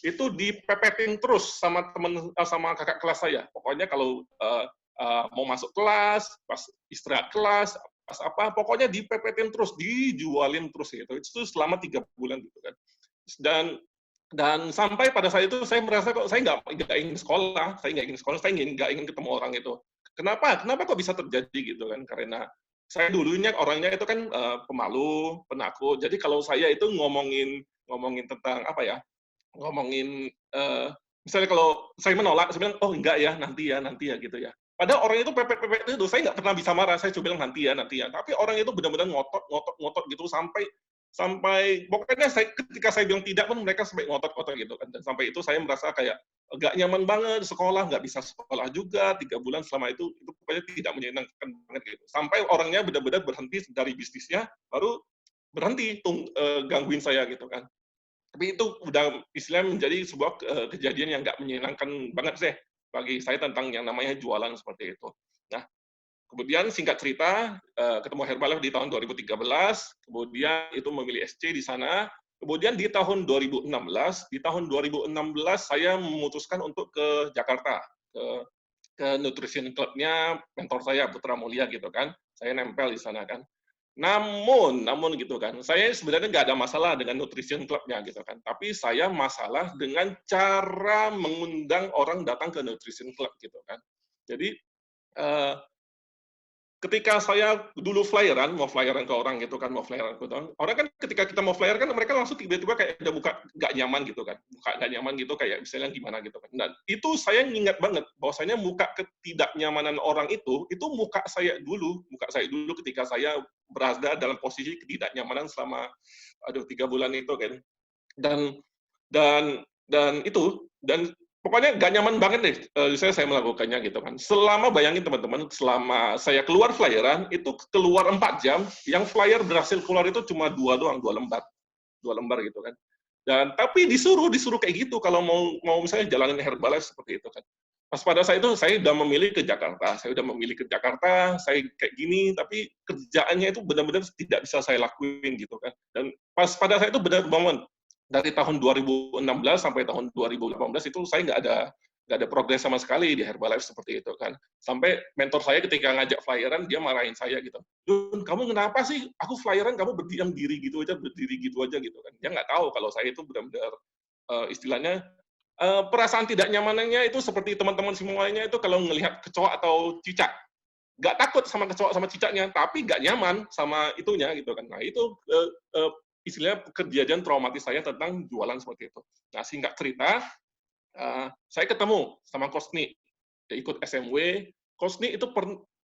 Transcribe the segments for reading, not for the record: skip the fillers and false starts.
itu dipepetin terus sama sama kakak kelas saya. Pokoknya kalau mau masuk kelas, pas istirahat kelas, pas apa, pokoknya dipepetin terus, dijualin terus gitu. Itu selama 3 bulan gitu kan. Dan sampai pada saat itu saya merasa kok saya nggak ingin sekolah, saya nggak ingin ketemu orang itu. Kenapa? Kenapa kok bisa terjadi gitu kan? Karena saya dulunya orangnya itu kan pemalu, penakut. Jadi kalau saya itu ngomongin ngomongin tentang apa ya, ngomongin, misalnya kalau saya menolak, saya bilang, "Oh enggak ya, nanti ya," gitu ya. Padahal orang itu pepet-pepet itu, saya nggak pernah bisa marah, saya cuma bilang, nanti ya." Tapi orang itu benar-benar ngotot ngotot ngotot gitu, sampai sampai pokoknya ketika saya bilang tidak pun mereka sampai ngotot-ngotot gitu kan. Dan sampai itu saya merasa kayak, nggak nyaman banget sekolah, nggak bisa sekolah juga, 3 bulan selama itu pokoknya tidak menyenangkan banget gitu. Sampai orangnya benar-benar berhenti dari bisnisnya, baru berhenti gangguin saya gitu kan. Tapi itu udah istilahnya menjadi sebuah kejadian yang nggak menyenangkan banget sih bagi saya tentang yang namanya jualan seperti itu. Nah, kemudian singkat cerita, ketemu Herbalife di tahun 2013, kemudian itu memilih SC di sana, kemudian di tahun 2016 saya memutuskan untuk ke Jakarta, ke Nutrition Club-nya mentor saya, Putra Mulia gitu kan, saya nempel di sana kan. Namun gitu kan, saya sebenarnya nggak ada masalah dengan nutrition club-nya gitu kan, tapi saya masalah dengan cara mengundang orang datang ke nutrition club gitu kan. Jadi, eee ketika saya dulu flyeran, mau flyeran ke orang gitu kan, mau flyeran ke orang, orang kan ketika kita mau flyer kan mereka langsung tiba-tiba kayak ada muka nggak nyaman gitu kan, muka nggak nyaman gitu kayak misalnya gimana gitu kan. Dan itu saya ngingat banget bahwasanya muka ketidaknyamanan orang itu muka saya dulu ketika saya berada dalam posisi ketidaknyamanan selama, 3 bulan itu kan. Dan dan pokoknya nggak nyaman banget deh, saya melakukannya gitu kan. Bayangin teman-teman, selama saya keluar flyeran, itu keluar 4 jam, yang flyer berhasil keluar itu cuma 2 doang, 2 lembar gitu kan. Dan tapi disuruh kayak gitu kalau mau misalnya jalanin Herbalife seperti itu kan. Pas pada saat itu saya udah memilih ke Jakarta, saya kayak gini, tapi kerjaannya itu benar-benar tidak bisa saya lakuin gitu kan. Dan pas pada saat itu benar momen dari tahun 2016 sampai tahun 2018 itu saya nggak ada progres sama sekali di Herbalife seperti itu kan. Sampai mentor saya ketika ngajak flyeran dia marahin saya gitu. "Jun, kamu kenapa sih? Aku flyeran kamu berdiri gitu aja gitu kan." Dia nggak tahu kalau saya itu benar-benar istilahnya perasaan tidak nyamanannya itu seperti teman-teman semuanya itu kalau ngelihat kecoa atau cicak. Nggak takut sama kecoa sama cicaknya, tapi nggak nyaman sama itunya gitu kan. Nah itu istilahnya kejadian traumatis saya tentang jualan seperti itu. Nah singkat cerita, saya ketemu sama Kosni, dia ikut SMW. Kosni itu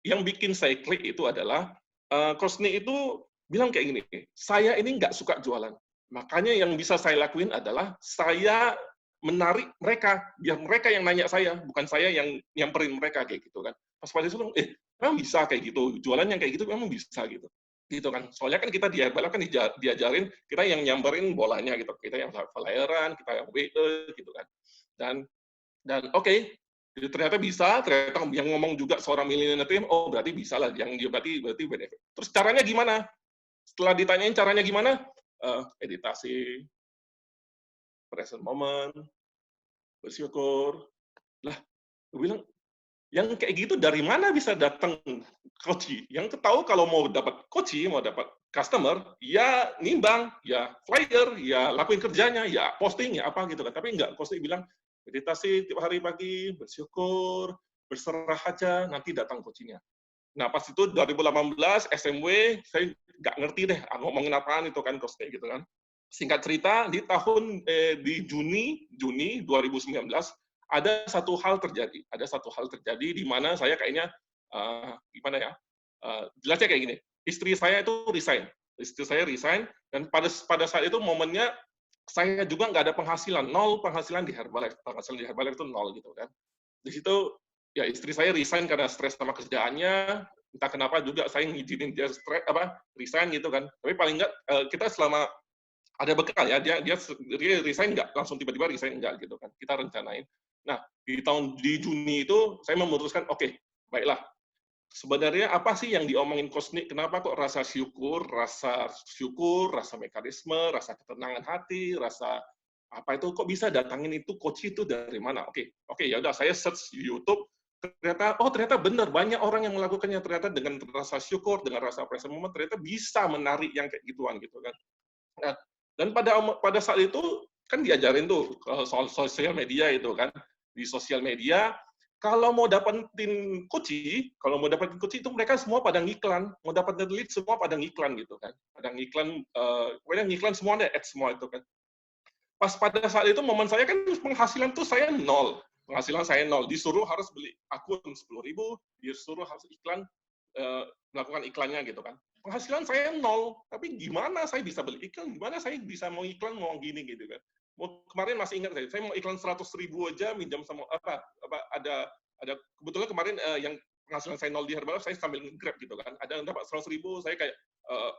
yang bikin saya klik itu adalah Kosni itu bilang kayak gini, saya ini nggak suka jualan. Makanya yang bisa saya lakuin adalah saya menarik mereka, biar mereka yang nanya saya, bukan saya yang nyamperin mereka kayak gitu kan. Pas pada itu, memang bisa kayak gitu, jualan yang kayak gitu memang bisa gitu. Gitu kan. Soalnya kan kita di Herbalife kan diajarin kita yang nyamperin bolanya gitu, kita yang flyeran, kita yang waiter gitu kan. Dan oke, jadi ternyata bisa, ternyata yang ngomong juga seorang milenial itu, oh berarti bisa lah, yang dia berarti benefit. Terus caranya gimana? Setelah ditanyain caranya gimana, meditasi, present moment, bersyukur. Lah, gue bilang, yang kayak gitu dari mana bisa datang coaching? Yang tahu kalau mau dapat coaching, mau dapat customer, ya nimbang, ya flyer, ya lakuin kerjanya, ya posting, ya apa gitu kan. Tapi enggak, coaching bilang, meditasi tiap hari pagi, bersyukur, berserah aja, nanti datang coachingnya. Nah, pas itu 2018 SMW, saya nggak ngerti deh ngomongin apaan itu kan coaching gitu kan. Singkat cerita, di Juni 2019 ada satu hal terjadi di mana saya kayaknya gimana ya? Jelasnya kayak gini. Istri saya resign dan pada saat itu momennya saya juga nggak ada penghasilan, nol penghasilan di Herbalife. Penghasilan di Herbalife itu nol gitu kan. Di situ ya istri saya resign karena stres sama kerjaannya, entah kenapa juga saya ngizinin dia resign gitu kan. Tapi paling enggak kita selama ada bekal ya, dia resign nggak langsung tiba-tiba resign nggak gitu kan. Kita rencanain. Nah, di Juni itu saya memutuskan, oke, baiklah. Sebenarnya apa sih yang diomongin Kosnik? Kenapa kok rasa syukur, rasa mekanisme, rasa ketenangan hati, rasa apa itu kok bisa datangin itu coach itu dari mana? Oke, oke ya udah saya search di YouTube, ternyata benar banyak orang yang melakukannya ternyata dengan rasa syukur, dengan rasa present moment ternyata bisa menarik yang kayak gituan gitu kan. Nah, dan pada saat itu kan diajarin tuh soal sosial media itu kan. Di sosial media kalau mau dapetin kunci, itu mereka semua pada ngiklan, mau dapetin lead semua pada ngiklan gitu kan. Pada ngiklan pokoknya ngiklan semua ada ads semua itu kan. Pas pada saat itu momen saya kan penghasilan tuh saya nol. Penghasilan saya nol, disuruh harus beli akun 10.000, disuruh harus iklan melakukan iklannya gitu kan. Penghasilan saya nol, tapi gimana saya bisa beli iklan? Gimana saya bisa mau iklan mau gini gitu kan? Kemarin masih ingat saya mau iklan 100.000 aja minjam sama apa ada kebetulan kemarin yang penghasilan saya nol di Herbalife saya sambil Grab gitu kan. Ada yang dapat 100.000 saya kayak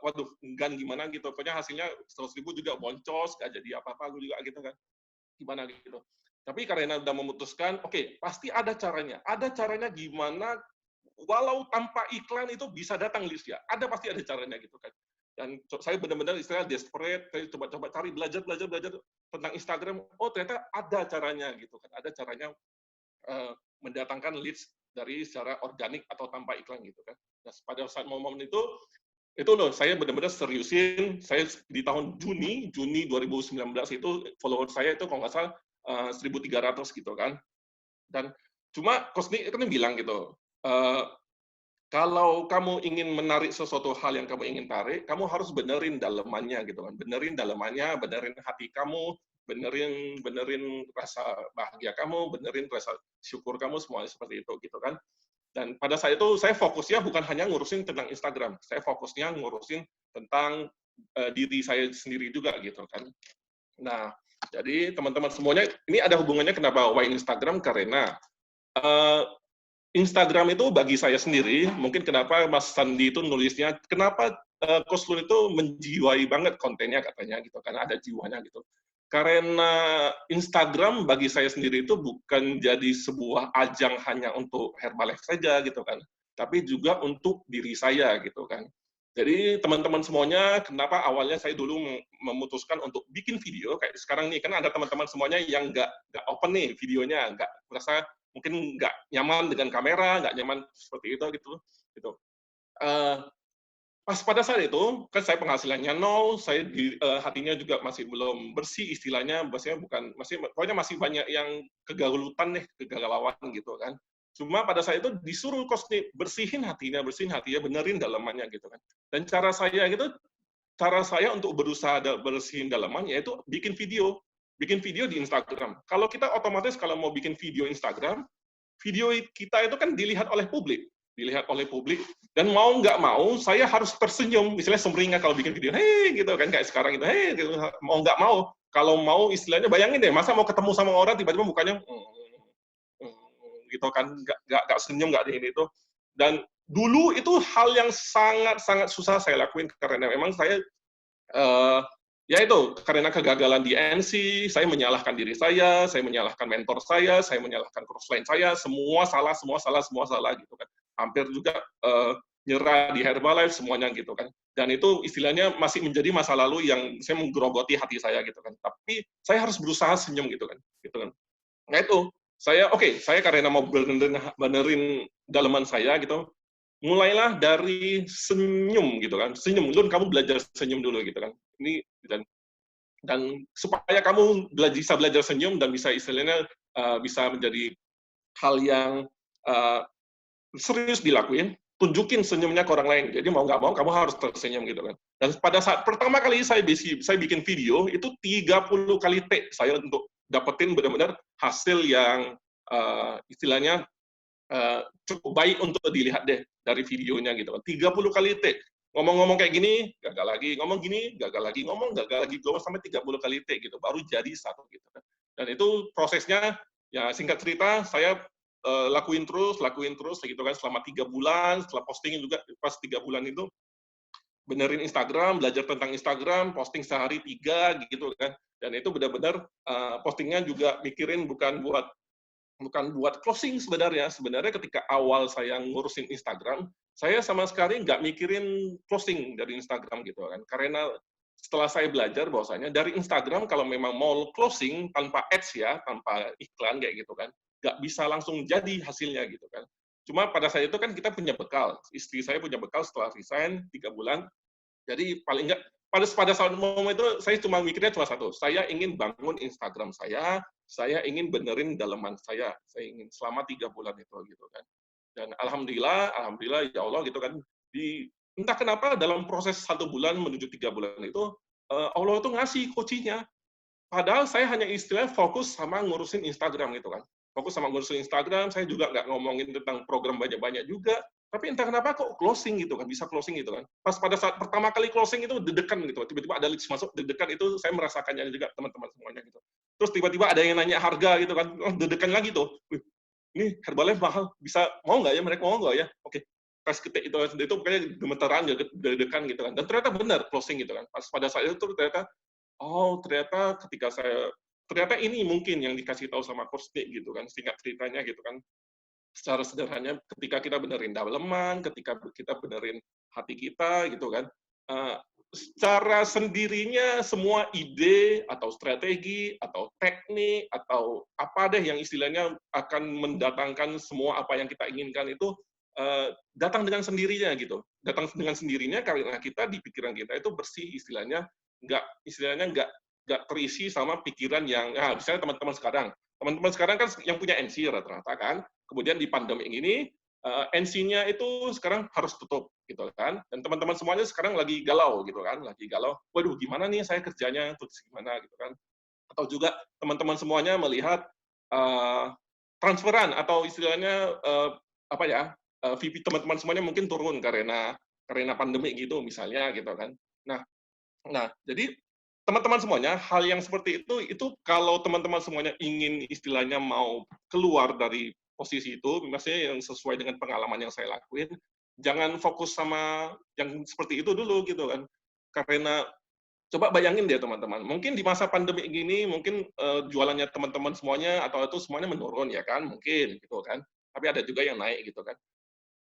waduh enggan gimana gitu. Pokoknya hasilnya 100.000 juga boncos, gak jadi apa-apa juga gitu kan. Gimana gitu. Tapi karena udah memutuskan, oke, pasti ada caranya. Ada caranya gimana walau tanpa iklan itu bisa datang list ya. Pasti ada caranya gitu kan. Dan saya benar-benar istilahnya desperate, saya coba-coba cari belajar tentang Instagram. Oh, ternyata ada caranya gitu kan. Ada caranya mendatangkan leads dari secara organik atau tanpa iklan gitu kan. Nah, pada saat momen itu loh saya benar-benar seriusin. Saya di tahun Juni 2019 itu follower saya itu kalau nggak salah 1.300 gitu kan. Dan cuma Coach Nick kan bilang gitu, kalau kamu ingin menarik sesuatu hal yang kamu ingin tarik, kamu harus benerin dalemannya gitu kan. Benerin dalemannya, benerin hati kamu, benerin rasa bahagia kamu, benerin rasa syukur kamu, semuanya seperti itu gitu kan. Dan pada saat itu saya fokusnya bukan hanya ngurusin tentang Instagram, saya fokusnya ngurusin tentang diri saya sendiri juga gitu kan. Nah, jadi teman-teman semuanya ini ada hubungannya kenapa why Instagram karena Instagram itu bagi saya sendiri, mungkin kenapa Mas Sandi itu nulisnya, kenapa Coach Lun itu menjiwai banget kontennya katanya gitu, karena ada jiwanya gitu. Karena Instagram bagi saya sendiri itu bukan jadi sebuah ajang hanya untuk Herbalife saja gitu kan, tapi juga untuk diri saya gitu kan. Jadi teman-teman semuanya, kenapa awalnya saya dulu memutuskan untuk bikin video kayak sekarang nih, kan ada teman-teman semuanya yang nggak open nih videonya, nggak merasa mungkin nggak nyaman dengan kamera, nggak nyaman seperti itu gitu. Pas pada saat itu kan saya penghasilannya nol, saya hatinya juga masih belum bersih istilahnya, pokoknya masih banyak yang kegalutan deh, kegalauan gitu kan. Cuma pada saat itu disuruh Coach nih bersihin hatinya, benerin dalamannya gitu kan. Dan cara saya untuk berusaha bersihin dalaman yaitu bikin video di Instagram. Kalau kita otomatis kalau mau bikin video Instagram, video kita itu kan dilihat oleh publik, dan mau nggak mau saya harus tersenyum, misalnya sumringah kalau bikin video, hei gitu kan kayak sekarang gitu, hei gitu. Mau nggak mau, kalau mau istilahnya bayangin deh, masa mau ketemu sama orang tiba-tiba mukanya gitu kan, nggak senyum, nggak ini itu. Dan dulu itu hal yang sangat susah saya lakuin karena memang saya ya itu karena kegagalan di NC, saya menyalahkan diri saya menyalahkan mentor saya menyalahkan crossline saya, semua salah gitu kan. Hampir juga nyerah di Herbalife semuanya gitu kan. Dan itu istilahnya masih menjadi masa lalu yang saya menggerogoti hati saya gitu kan. Tapi saya harus berusaha senyum gitu kan. Nah itu, saya karena mau benerin dalaman saya gitu, mulailah dari senyum gitu kan. Senyum dulu, kamu belajar senyum dulu gitu kan. Ini dan supaya kamu bisa belajar senyum dan bisa istilahnya bisa menjadi hal yang serius dilakuin, tunjukin senyumnya ke orang lain. Jadi mau nggak mau kamu harus tersenyum gitu kan. Dan pada saat pertama kali saya bikin video itu 30 kali take saya untuk dapetin benar-benar hasil yang istilahnya cukup baik untuk dilihat deh dari videonya gitu kan. 30 kali take. Ngomong-ngomong kayak gini, gagal lagi. Ngomong gini, gagal lagi. Ngomong, gagal lagi. Gue sampai 30 kali take gitu. Baru jadi satu gitu kan. Dan itu prosesnya, ya singkat cerita, saya lakuin terus gitu kan selama 3 bulan. Setelah posting juga pas 3 bulan itu benerin Instagram, belajar tentang Instagram, posting sehari 3 gitu kan. Dan itu benar-benar postingnya juga mikirin bukan buat closing sebenarnya. Sebenarnya ketika awal saya ngurusin Instagram, saya sama sekali nggak mikirin closing dari Instagram gitu kan. Karena setelah saya belajar bahwasanya dari Instagram kalau memang mau closing tanpa ads ya, tanpa iklan kayak gitu kan, nggak bisa langsung jadi hasilnya gitu kan. Cuma pada saat itu kan kita punya bekal, istri saya punya bekal setelah resign 3 bulan, jadi paling nggak pada saat momen itu saya cuma mikirnya cuma satu, saya ingin bangun Instagram saya ingin benerin dalaman saya ingin selama 3 bulan itu gitu kan. Dan alhamdulillah, alhamdulillah ya Allah gitu kan, entah kenapa dalam proses 1 bulan menuju 3 bulan itu Allah tuh ngasih kuncinya. Padahal saya hanya istilahnya fokus sama ngurusin Instagram gitu kan. Fokus sama ngurusin Instagram, saya juga nggak ngomongin tentang program banyak-banyak juga. Tapi entah kenapa kok closing gitu kan, bisa closing gitu kan. Pas pada saat pertama kali closing itu deg-degan gitu, tiba-tiba ada leads masuk, deg-degan itu saya merasakannya juga teman-teman semuanya gitu. Terus tiba-tiba ada yang nanya harga gitu kan, deg-degan lagi tuh. Ini Herbalife mahal, bisa mau nggak ya mereka mau nggak ya? Oke, pas ketik itu pokoknya gemeteran, deg-degan gitu kan. Dan ternyata benar closing gitu kan. Pas pada saat itu ternyata oh, ternyata ini mungkin yang dikasih tahu sama Coach Nick gitu kan, singkat ceritanya gitu kan. Secara sederhananya ketika kita benerin daleman, ketika kita benerin hati kita gitu kan, eee, secara sendirinya semua ide atau strategi atau teknik atau apa deh yang istilahnya akan mendatangkan semua apa yang kita inginkan itu, datang dengan sendirinya gitu. Datang dengan sendirinya karena kita di pikiran kita itu bersih istilahnya, nggak terisi sama pikiran yang misalnya teman-teman sekarang kan yang punya NC rata-rata kan, kemudian di pandemi ini NC-nya itu sekarang harus tutup gitu kan, dan teman-teman semuanya sekarang lagi galau gitu kan, lagi galau, waduh gimana nih saya kerjanya terus gimana gitu kan, atau juga teman-teman semuanya melihat uh, transferan atau istilahnya apa ya, VP teman-teman semuanya mungkin turun karena pandemi gitu misalnya gitu kan. Nah, jadi teman-teman semuanya, hal yang seperti itu kalau teman-teman semuanya ingin istilahnya mau keluar dari posisi itu, maksudnya yang sesuai dengan pengalaman yang saya lakuin, jangan fokus sama yang seperti itu dulu gitu kan. Karena coba bayangin deh teman-teman, mungkin di masa pandemi gini, mungkin jualannya teman-teman semuanya atau itu semuanya menurun ya kan, mungkin gitu kan. Tapi ada juga yang naik gitu kan.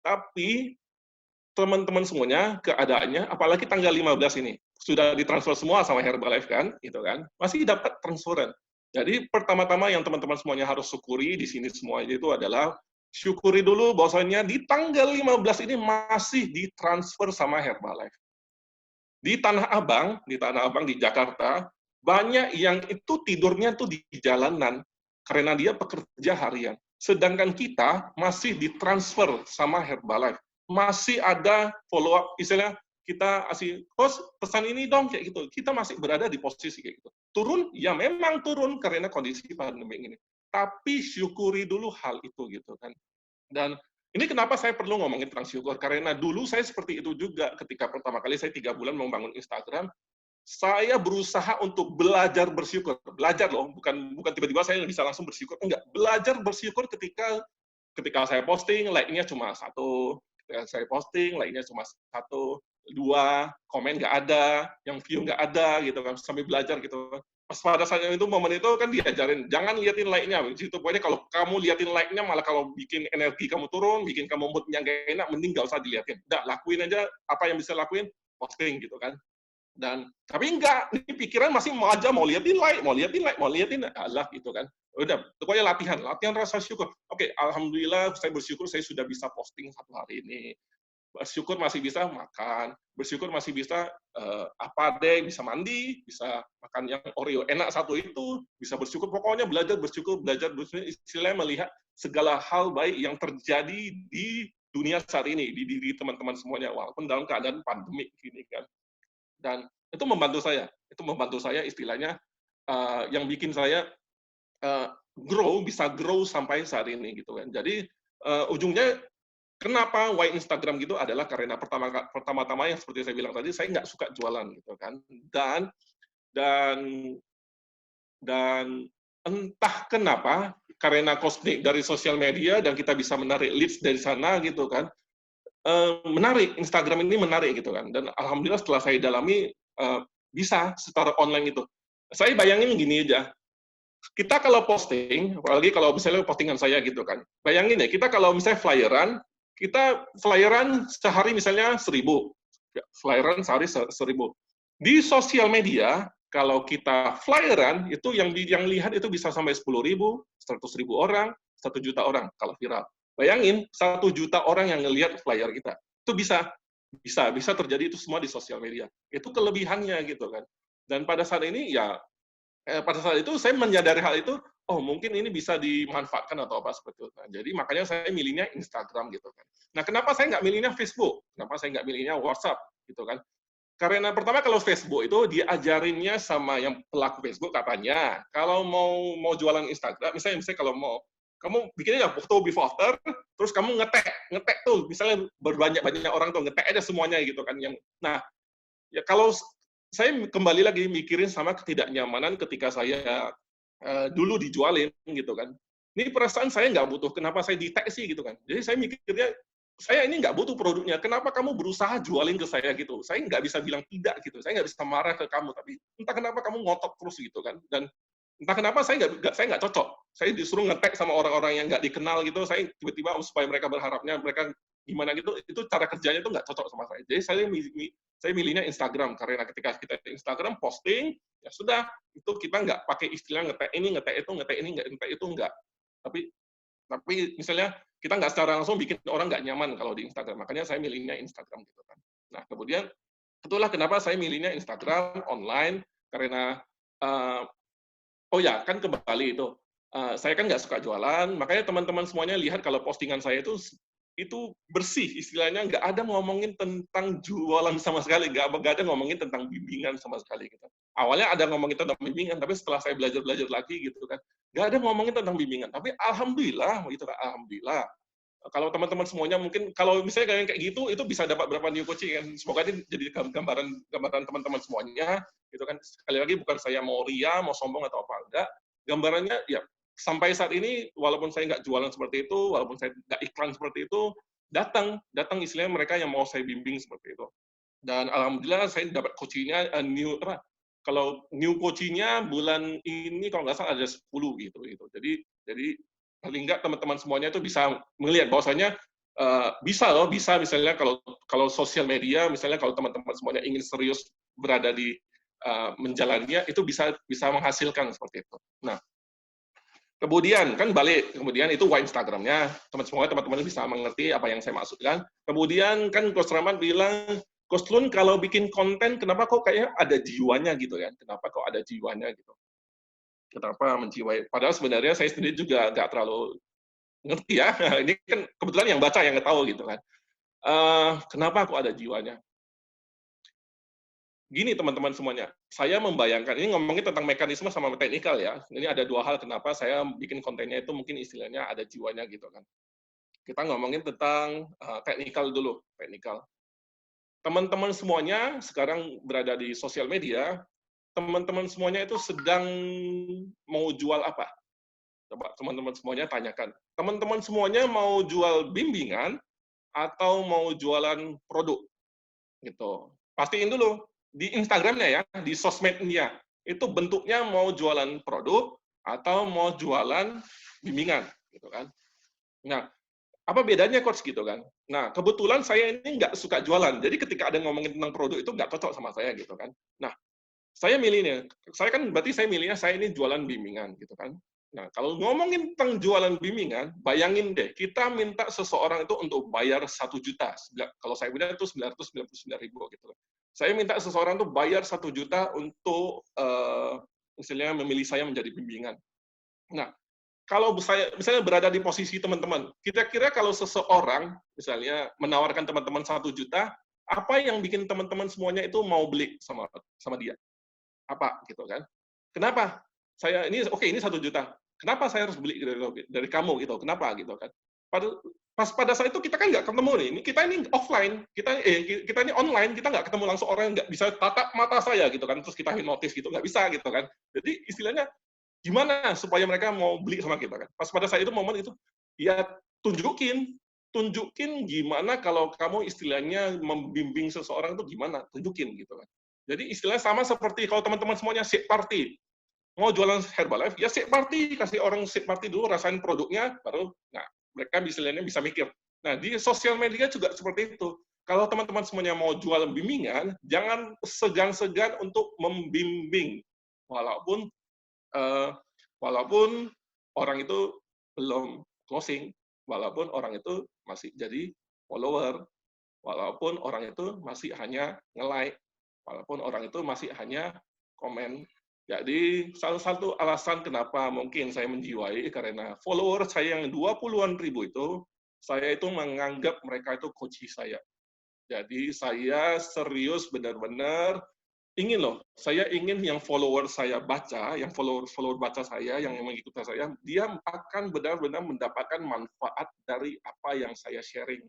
Tapi teman-teman semuanya keadaannya, apalagi tanggal 15 ini, sudah ditransfer semua sama Herbalife kan, gitu kan, masih dapat transferan. Jadi pertama-tama yang teman-teman semuanya harus syukuri di sini semua itu adalah syukuri dulu bahwasanya di tanggal 15 ini masih ditransfer sama Herbalife. Di Tanah Abang di Jakarta, banyak yang itu tidurnya tuh di jalanan karena dia pekerja harian. Sedangkan kita masih ditransfer sama Herbalife. Masih ada follow up, istilahnya kita kasih, "Bos, pesan ini dong," kayak gitu. Kita masih berada di posisi kayak gitu. Turun, ya memang turun karena kondisi pandemi ini. Tapi syukuri dulu hal itu gitu kan. Dan ini kenapa saya perlu ngomongin tentang syukur, karena dulu saya seperti itu juga ketika pertama kali saya 3 bulan membangun Instagram, saya berusaha untuk belajar bersyukur. Belajar loh, bukan bukan tiba-tiba saya bisa langsung bersyukur, enggak. Belajar bersyukur ketika ketika saya posting, like-nya cuma satu, ketika saya posting, like-nya cuma satu, dua, komen nggak ada, yang view nggak ada, gitu kan, sambil belajar gitu. Pas pada saat itu, momen itu kan diajarin, jangan liatin like-nya, gitu. Pokoknya kalau kamu liatin like-nya, malah kalau bikin energi kamu turun, bikin kamu mood-nya nggak enak, mending nggak usah diliatin. Udah, lakuin aja apa yang bisa lakuin, posting gitu kan. Dan tapi enggak, ini pikiran masih mau aja mau liatin like, mau liatin like, mau liatin alah gitu kan. Udah, pokoknya latihan rasa syukur. Oke, alhamdulillah saya bersyukur saya sudah bisa posting 1 hari ini. Bersyukur masih bisa makan, bersyukur masih bisa apa deh, bisa mandi, bisa makan yang Oreo enak satu itu, bisa bersyukur. Pokoknya belajar bersyukur, istilahnya melihat segala hal baik yang terjadi di dunia saat ini, di diri teman-teman semuanya, walaupun dalam keadaan pandemi gini kan. Dan itu membantu saya istilahnya yang bikin saya bisa grow sampai saat ini gitu kan. Jadi ujungnya kenapa why Instagram gitu adalah karena pertama-tama yang seperti saya bilang tadi, saya nggak suka jualan gitu kan. Dan dan dan entah kenapa karena kosmik dari sosial media dan kita bisa menarik leads dari sana gitu kan. Menarik, Instagram ini menarik gitu kan. Dan alhamdulillah setelah saya dalami bisa secara online itu. Saya bayangin gini aja, kita kalau posting, apalagi kalau misalnya postingan saya gitu kan, bayangin ya, kita kalau misalnya kita flyeran sehari misalnya 1.000, flyeran sehari 1.000. Di sosial media, kalau kita flyeran, itu yang lihat itu bisa sampai 10.000, 100.000 orang, 1 juta orang kalau viral. Bayangin, 1 juta orang yang ngelihat flyer kita. Itu bisa terjadi itu semua di sosial media. Itu kelebihannya gitu kan. Dan pada saat ini ya pada saat itu saya menyadari hal itu, oh mungkin ini bisa dimanfaatkan atau apa seperti itu. Nah, jadi makanya saya milihnya Instagram gitu kan. Nah, kenapa saya nggak milihnya Facebook? Kenapa saya nggak milihnya WhatsApp gitu kan? Karena pertama kalau Facebook itu diajarinnya sama yang pelaku Facebook katanya, kalau mau jualan Instagram, misalnya kalau mau kamu bikin aja foto before after, terus kamu ngetek ngetek tuh, misalnya berbanyak-banyak orang tuh ngetek aja semuanya gitu kan yang. Nah, ya kalau saya kembali lagi mikirin sama ketidaknyamanan ketika saya dulu dijualin gitu kan. Ini perasaan saya nggak butuh, kenapa saya di-tag sih gitu kan. Jadi saya mikirnya, saya ini nggak butuh produknya, kenapa kamu berusaha jualin ke saya gitu. Saya nggak bisa bilang tidak gitu, saya nggak bisa marah ke kamu, tapi entah kenapa kamu ngotot terus gitu kan. Dan entah kenapa saya nggak cocok. Saya disuruh nge-tag sama orang-orang yang nggak dikenal gitu, saya tiba-tiba supaya mereka berharapnya mereka gimana gitu, itu cara kerjanya itu nggak cocok sama saya. Jadi saya milihnya Instagram, karena ketika kita di Instagram posting, ya sudah, itu kita nggak pakai istilah nge-tag ini, nge-tag itu, nge-tag ini, nge-tag itu, nggak. Tapi tapi misalnya kita nggak secara langsung bikin orang nggak nyaman kalau di Instagram. Makanya saya milihnya Instagram gitu kan. Nah, kemudian itulah kenapa saya milihnya Instagram online, karena oh ya, kan kembali itu, saya kan nggak suka jualan, makanya teman-teman semuanya lihat kalau postingan saya itu bersih, istilahnya nggak ada ngomongin tentang jualan sama sekali, nggak ada ngomongin tentang bimbingan sama sekali gitu. Awalnya ada ngomongin tentang bimbingan, tapi setelah saya belajar-belajar lagi gitu kan, nggak ada ngomongin tentang bimbingan. Tapi alhamdulillah gitu kan, alhamdulillah. Kalau teman-teman semuanya mungkin kalau misalnya kayak gitu, itu bisa dapat berapa new coaching kan. Semoga ini jadi gambaran teman-teman semuanya gitu kan. Sekali lagi bukan saya mau ria, mau sombong atau apa enggak. Gambarannya ya sampai saat ini walaupun saya nggak jualan seperti itu, walaupun saya nggak iklan seperti itu, datang istilahnya mereka yang mau saya bimbing seperti itu. Dan alhamdulillah saya dapat coachingnya kalau new coachingnya bulan ini kalau nggak salah ada 10 gitu. Jadi paling nggak teman-teman semuanya itu bisa melihat bahwasanya bisa loh, bisa misalnya kalau sosial media, misalnya kalau teman-teman semuanya ingin serius berada di menjalannya, itu bisa menghasilkan seperti itu. Nah, kemudian kan balik, kemudian itu why Instagramnya, teman-teman bisa mengerti apa yang saya maksudkan. Kemudian kan Coach Rahmat bilang, Coach Lun kalau bikin konten, kenapa kok kayaknya ada jiwanya gitu kan? Kenapa kok ada jiwanya gitu? Kenapa menjiwai? Padahal sebenarnya saya sendiri juga nggak terlalu ngerti ya. Ini kan kebetulan yang baca yang nggak tahu gitu kan. Kenapa kok ada jiwanya? Gini teman-teman semuanya, saya membayangkan, ini ngomongin tentang mekanisme sama teknikal ya. Ini ada dua hal kenapa saya bikin kontennya itu mungkin istilahnya ada jiwanya gitu kan. Kita ngomongin tentang teknikal dulu, teknikal. Teman-teman semuanya sekarang berada di sosial media, teman-teman semuanya itu sedang mau jual apa? Coba teman-teman semuanya tanyakan. Teman-teman semuanya mau jual bimbingan atau mau jualan produk? Gitu. Pastiin dulu di Instagramnya ya, di sosmednya, itu bentuknya mau jualan produk atau mau jualan bimbingan, gitu kan. Nah, apa bedanya coach gitu kan? Nah, kebetulan saya ini nggak suka jualan, jadi ketika ada ngomongin tentang produk itu nggak cocok sama saya gitu kan. Nah, saya milihnya, saya milihnya saya ini jualan bimbingan gitu kan. Nah, kalau ngomongin tentang jualan bimbingan, bayangin deh, kita minta seseorang itu untuk bayar 1 juta. Kalau saya bilang itu 999.000 gitu. Saya minta seseorang itu bayar 1 juta untuk misalnya memilih saya menjadi bimbingan. Nah, kalau saya misalnya berada di posisi teman-teman, kira-kira kalau seseorang misalnya menawarkan teman-teman 1 juta, apa yang bikin teman-teman semuanya itu mau beli sama dia? Apa gitu kan? Kenapa? Saya ini oke ini 1 juta. Kenapa saya harus beli dari kamu gitu? Kenapa gitu kan? Pada saat itu kita kan nggak ketemu nih. Kita ini offline, kita ini online, kita nggak ketemu langsung orang, nggak bisa tatap mata saya gitu kan. Terus kita hipnotis gitu, nggak bisa gitu kan. Jadi istilahnya gimana supaya mereka mau beli sama kita kan? Pas pada saat itu momen itu, ya tunjukin gimana kalau kamu istilahnya membimbing seseorang itu gimana, tunjukin gitu kan. Jadi istilahnya sama seperti kalau teman-teman semuanya shake party, mau jualan Herbalife, ya shake party, kasih orang shake party dulu, rasain produknya, baru nah mereka istilahnya bisa mikir. Nah di sosial media juga seperti itu. kalau teman-teman semuanya mau jual bimbingan, jangan segan-segan untuk membimbing, walaupun eh, walaupun orang itu belum closing, walaupun orang itu masih jadi follower, walaupun orang itu masih hanya nge-like, walaupun orang itu masih hanya komen. Jadi salah satu alasan kenapa mungkin saya menjiwai karena follower saya yang 20-an ribu itu, saya itu menganggap mereka itu coach saya. Jadi saya serius benar-benar ingin loh, saya ingin yang follower saya baca, yang follower baca saya, yang mengikuti saya, dia akan benar-benar mendapatkan manfaat dari apa yang saya sharing,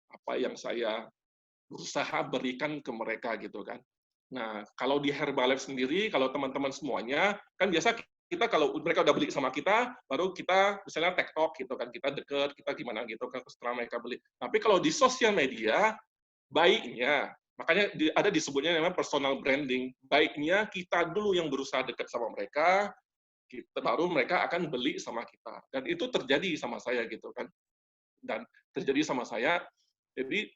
apa yang saya berusaha berikan ke mereka gitu kan. Nah, kalau di Herbalife sendiri, kalau teman-teman semuanya, kan biasa kita kalau mereka udah beli sama kita, baru kita misalnya TikTok gitu kan, kita deket, kita gimana gitu kan setelah mereka beli. Tapi kalau di sosial media, baiknya, makanya ada disebutnya namanya personal branding, baiknya kita dulu yang berusaha dekat sama mereka, kita, baru mereka akan beli sama kita. Dan itu terjadi sama saya gitu kan. Dan terjadi sama saya, jadi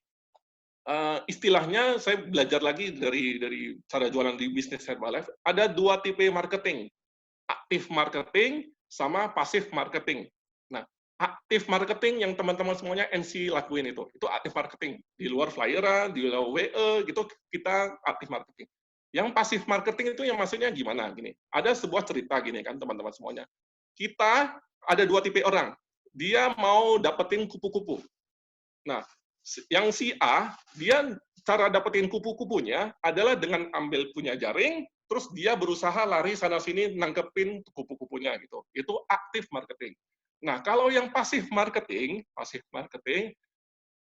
istilahnya saya belajar lagi dari cara jualan di bisnis Herbalife, ada dua tipe marketing, aktif marketing sama pasif marketing. Nah, aktif marketing yang teman-teman semuanya NC lakuin itu aktif marketing. Di luar flyeran, di luar WE, gitu kita aktif marketing. Yang pasif marketing itu yang maksudnya gimana? Gini, ada sebuah cerita gini kan teman-teman semuanya. Kita ada dua tipe orang. Dia mau dapetin kupu-kupu. Nah, yang si A, dia cara dapetin kupu-kupunya adalah dengan ambil punya jaring, terus dia berusaha lari sana-sini nangkepin kupu-kupunya gitu. Itu aktif marketing. Nah, kalau yang pasif marketing,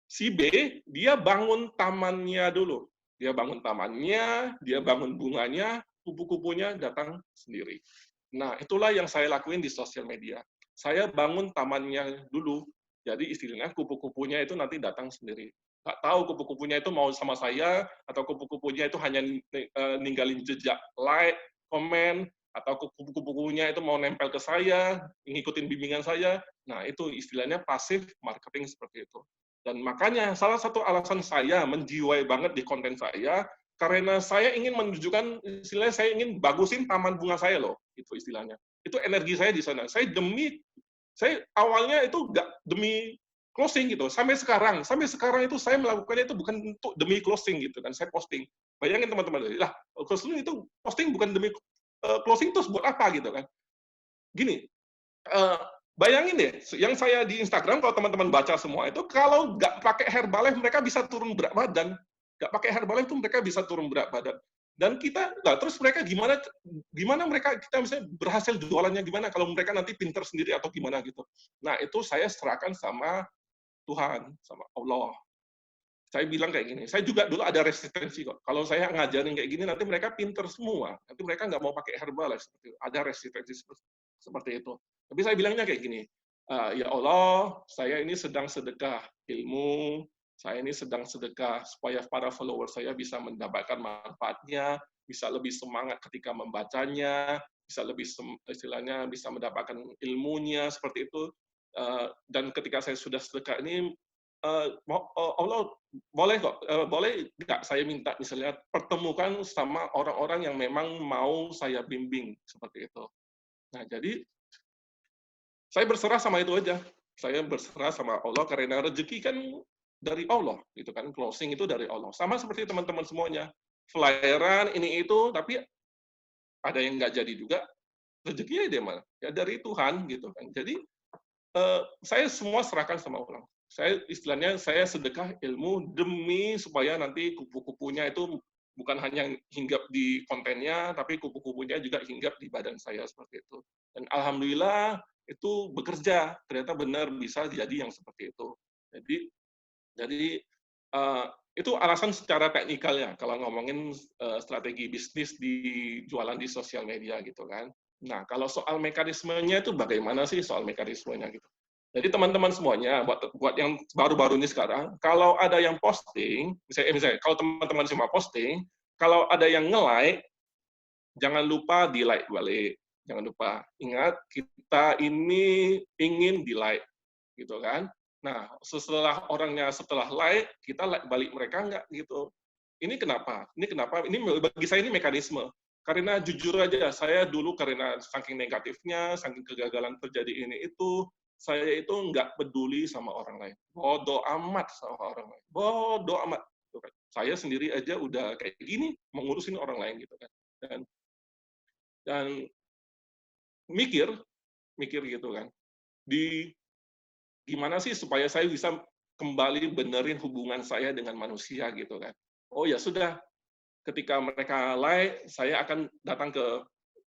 si B, dia bangun tamannya dulu. Dia bangun tamannya, dia bangun bunganya, kupu-kupunya datang sendiri. Nah, itulah yang saya lakuin di sosial media. Saya bangun tamannya dulu. Jadi istilahnya kupu-kupunya itu nanti datang sendiri. Nggak tahu kupu-kupunya itu mau sama saya, atau kupu-kupunya itu hanya ninggalin jejak like, komen, atau kupu-kupunya itu mau nempel ke saya, ngikutin bimbingan saya. Nah, itu istilahnya pasif marketing seperti itu. Dan makanya salah satu alasan saya menjiwai banget di konten saya, karena saya ingin menunjukkan, istilahnya saya ingin bagusin taman bunga saya loh, itu istilahnya. Itu energi saya di sana. Saya awalnya itu nggak demi closing gitu. Sampai sekarang itu saya melakukannya itu bukan untuk demi closing gitu kan. Saya posting. Bayangin teman-teman, lah closing itu posting bukan demi closing terus buat apa gitu kan. Gini, bayangin deh, yang saya di Instagram, kalau teman-teman baca semua itu, kalau nggak pakai Herbalife, mereka bisa turun berat badan. Nggak pakai Herbalife itu mereka bisa turun berat badan. Dan kita, nah terus mereka gimana mereka, kita misalnya berhasil jualannya gimana, kalau mereka nanti pinter sendiri atau gimana gitu. Nah, itu saya serahkan sama Tuhan, sama Allah. Saya bilang kayak gini, saya juga dulu ada resistensi kok. Kalau saya ngajarin kayak gini, nanti mereka pinter semua. Nanti mereka nggak mau pakai Herbalife. Ada resistensi seperti itu. Tapi saya bilangnya kayak gini, ya Allah, saya ini sedang sedekah ilmu, saya ini sedang sedekah supaya para follower saya bisa mendapatkan manfaatnya, bisa lebih semangat ketika membacanya, bisa lebih istilahnya bisa mendapatkan ilmunya seperti itu. Dan ketika saya sudah sedekah ini, Allah boleh kok, boleh nggak saya minta misalnya pertemukan sama orang-orang yang memang mau saya bimbing seperti itu. Nah, jadi saya berserah sama itu aja. Saya berserah sama Allah karena rezeki kan dari Allah, gitu kan. Closing itu dari Allah. Sama seperti teman-teman semuanya. Flyeran ini itu, tapi ada yang nggak jadi juga. Rezekinya dia mana? Ya dari Tuhan, gitu kan. Jadi saya semua serahkan sama Allah. Saya istilahnya saya sedekah ilmu demi supaya nanti kupu-kupunya itu bukan hanya hinggap di kontennya, tapi kupu-kupunya juga hinggap di badan saya seperti itu. Dan alhamdulillah itu bekerja, ternyata benar bisa jadi yang seperti itu. Jadi itu alasan secara teknikalnya kalau ngomongin strategi bisnis di jualan di sosial media gitu kan. Nah, kalau soal mekanismenya itu bagaimana sih soal mekanismenya gitu. Jadi teman-teman semuanya, buat yang baru-baru ini sekarang, kalau ada yang posting, misalnya kalau teman-teman semua posting, kalau ada yang nge-like, jangan lupa di-like balik. Jangan lupa, ingat kita ini ingin di-like, gitu kan. Nah, setelah like, kita like balik mereka nggak gitu. Ini kenapa? Ini kenapa? Ini bagi saya ini mekanisme. Karena jujur aja, saya dulu karena saking negatifnya, saking kegagalan terjadi ini itu, saya itu nggak peduli sama orang lain. Bodoh amat sama orang lain. Bodoh amat. Gitu kan. Saya sendiri aja udah kayak gini, mengurusin orang lain gitu kan. Dan dan mikir, mikir gitu kan. Di gimana sih supaya saya bisa kembali benerin hubungan saya dengan manusia gitu kan. Oh ya sudah, ketika mereka like, saya akan datang ke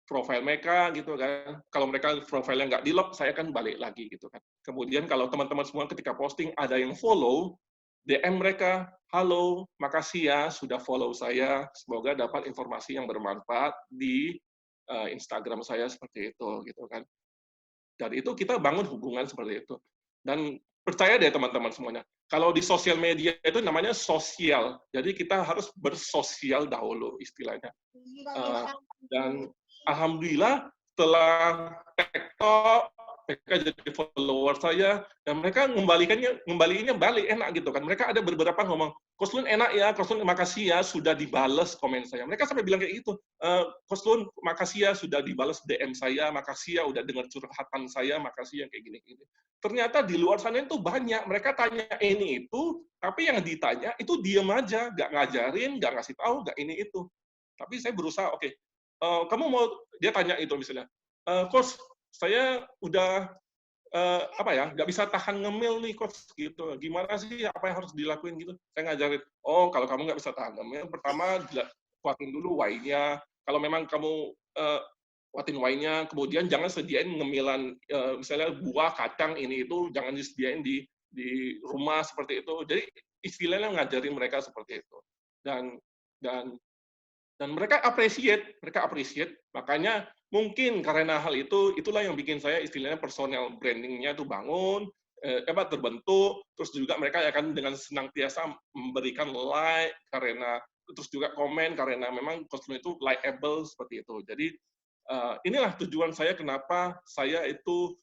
profil mereka gitu kan. Kalau mereka profilnya nggak di-lock, saya akan balik lagi gitu kan. Kemudian kalau teman-teman semua ketika posting ada yang follow, DM mereka, halo, makasih ya sudah follow saya, semoga dapat informasi yang bermanfaat di Instagram saya seperti itu gitu kan. Dan itu kita bangun hubungan seperti itu. Dan percaya deh teman-teman semuanya, kalau di sosial media itu namanya sosial, jadi kita harus bersosial dahulu istilahnya. Dan alhamdulillah setelah TikTok, mereka jadi follower saya, dan mereka ngembalikannya balik enak gitu kan. Mereka ada beberapa ngomong, Coach Lun enak ya, Coach Lun makasih ya sudah dibales komen saya. Mereka sampai bilang kayak gitu, Coach Lun makasih ya sudah dibales DM saya, makasih ya udah dengar curhatan saya, makasih ya kayak gini-gini. Ternyata di luar sana itu banyak, mereka tanya ini itu, tapi yang ditanya itu diem aja, nggak ngajarin, nggak ngasih tahu, nggak ini itu. Tapi saya berusaha, oke, kamu mau, dia tanya itu misalnya, Coach, saya udah apa ya, nggak bisa tahan ngemil nih Coach gitu. Gimana sih apa yang harus dilakuin gitu? Saya ngajarin, oh kalau kamu nggak bisa tahan ngemil, pertama kuatin dulu why-nya. Kalau memang kamu kuatin why-nya, kemudian jangan sediain ngemilan misalnya buah, kacang ini itu jangan disediain di rumah seperti itu. Jadi istilahnya ngajarin mereka seperti itu. Dan dan dan mereka appreciate, makanya mungkin karena hal itu, itulah yang bikin saya istilahnya personal branding-nya itu bangun, terbentuk, terus juga mereka akan dengan senantiasa memberikan like, karena terus juga komen, karena memang kostum itu likeable, seperti itu. Jadi, inilah tujuan saya kenapa saya itu,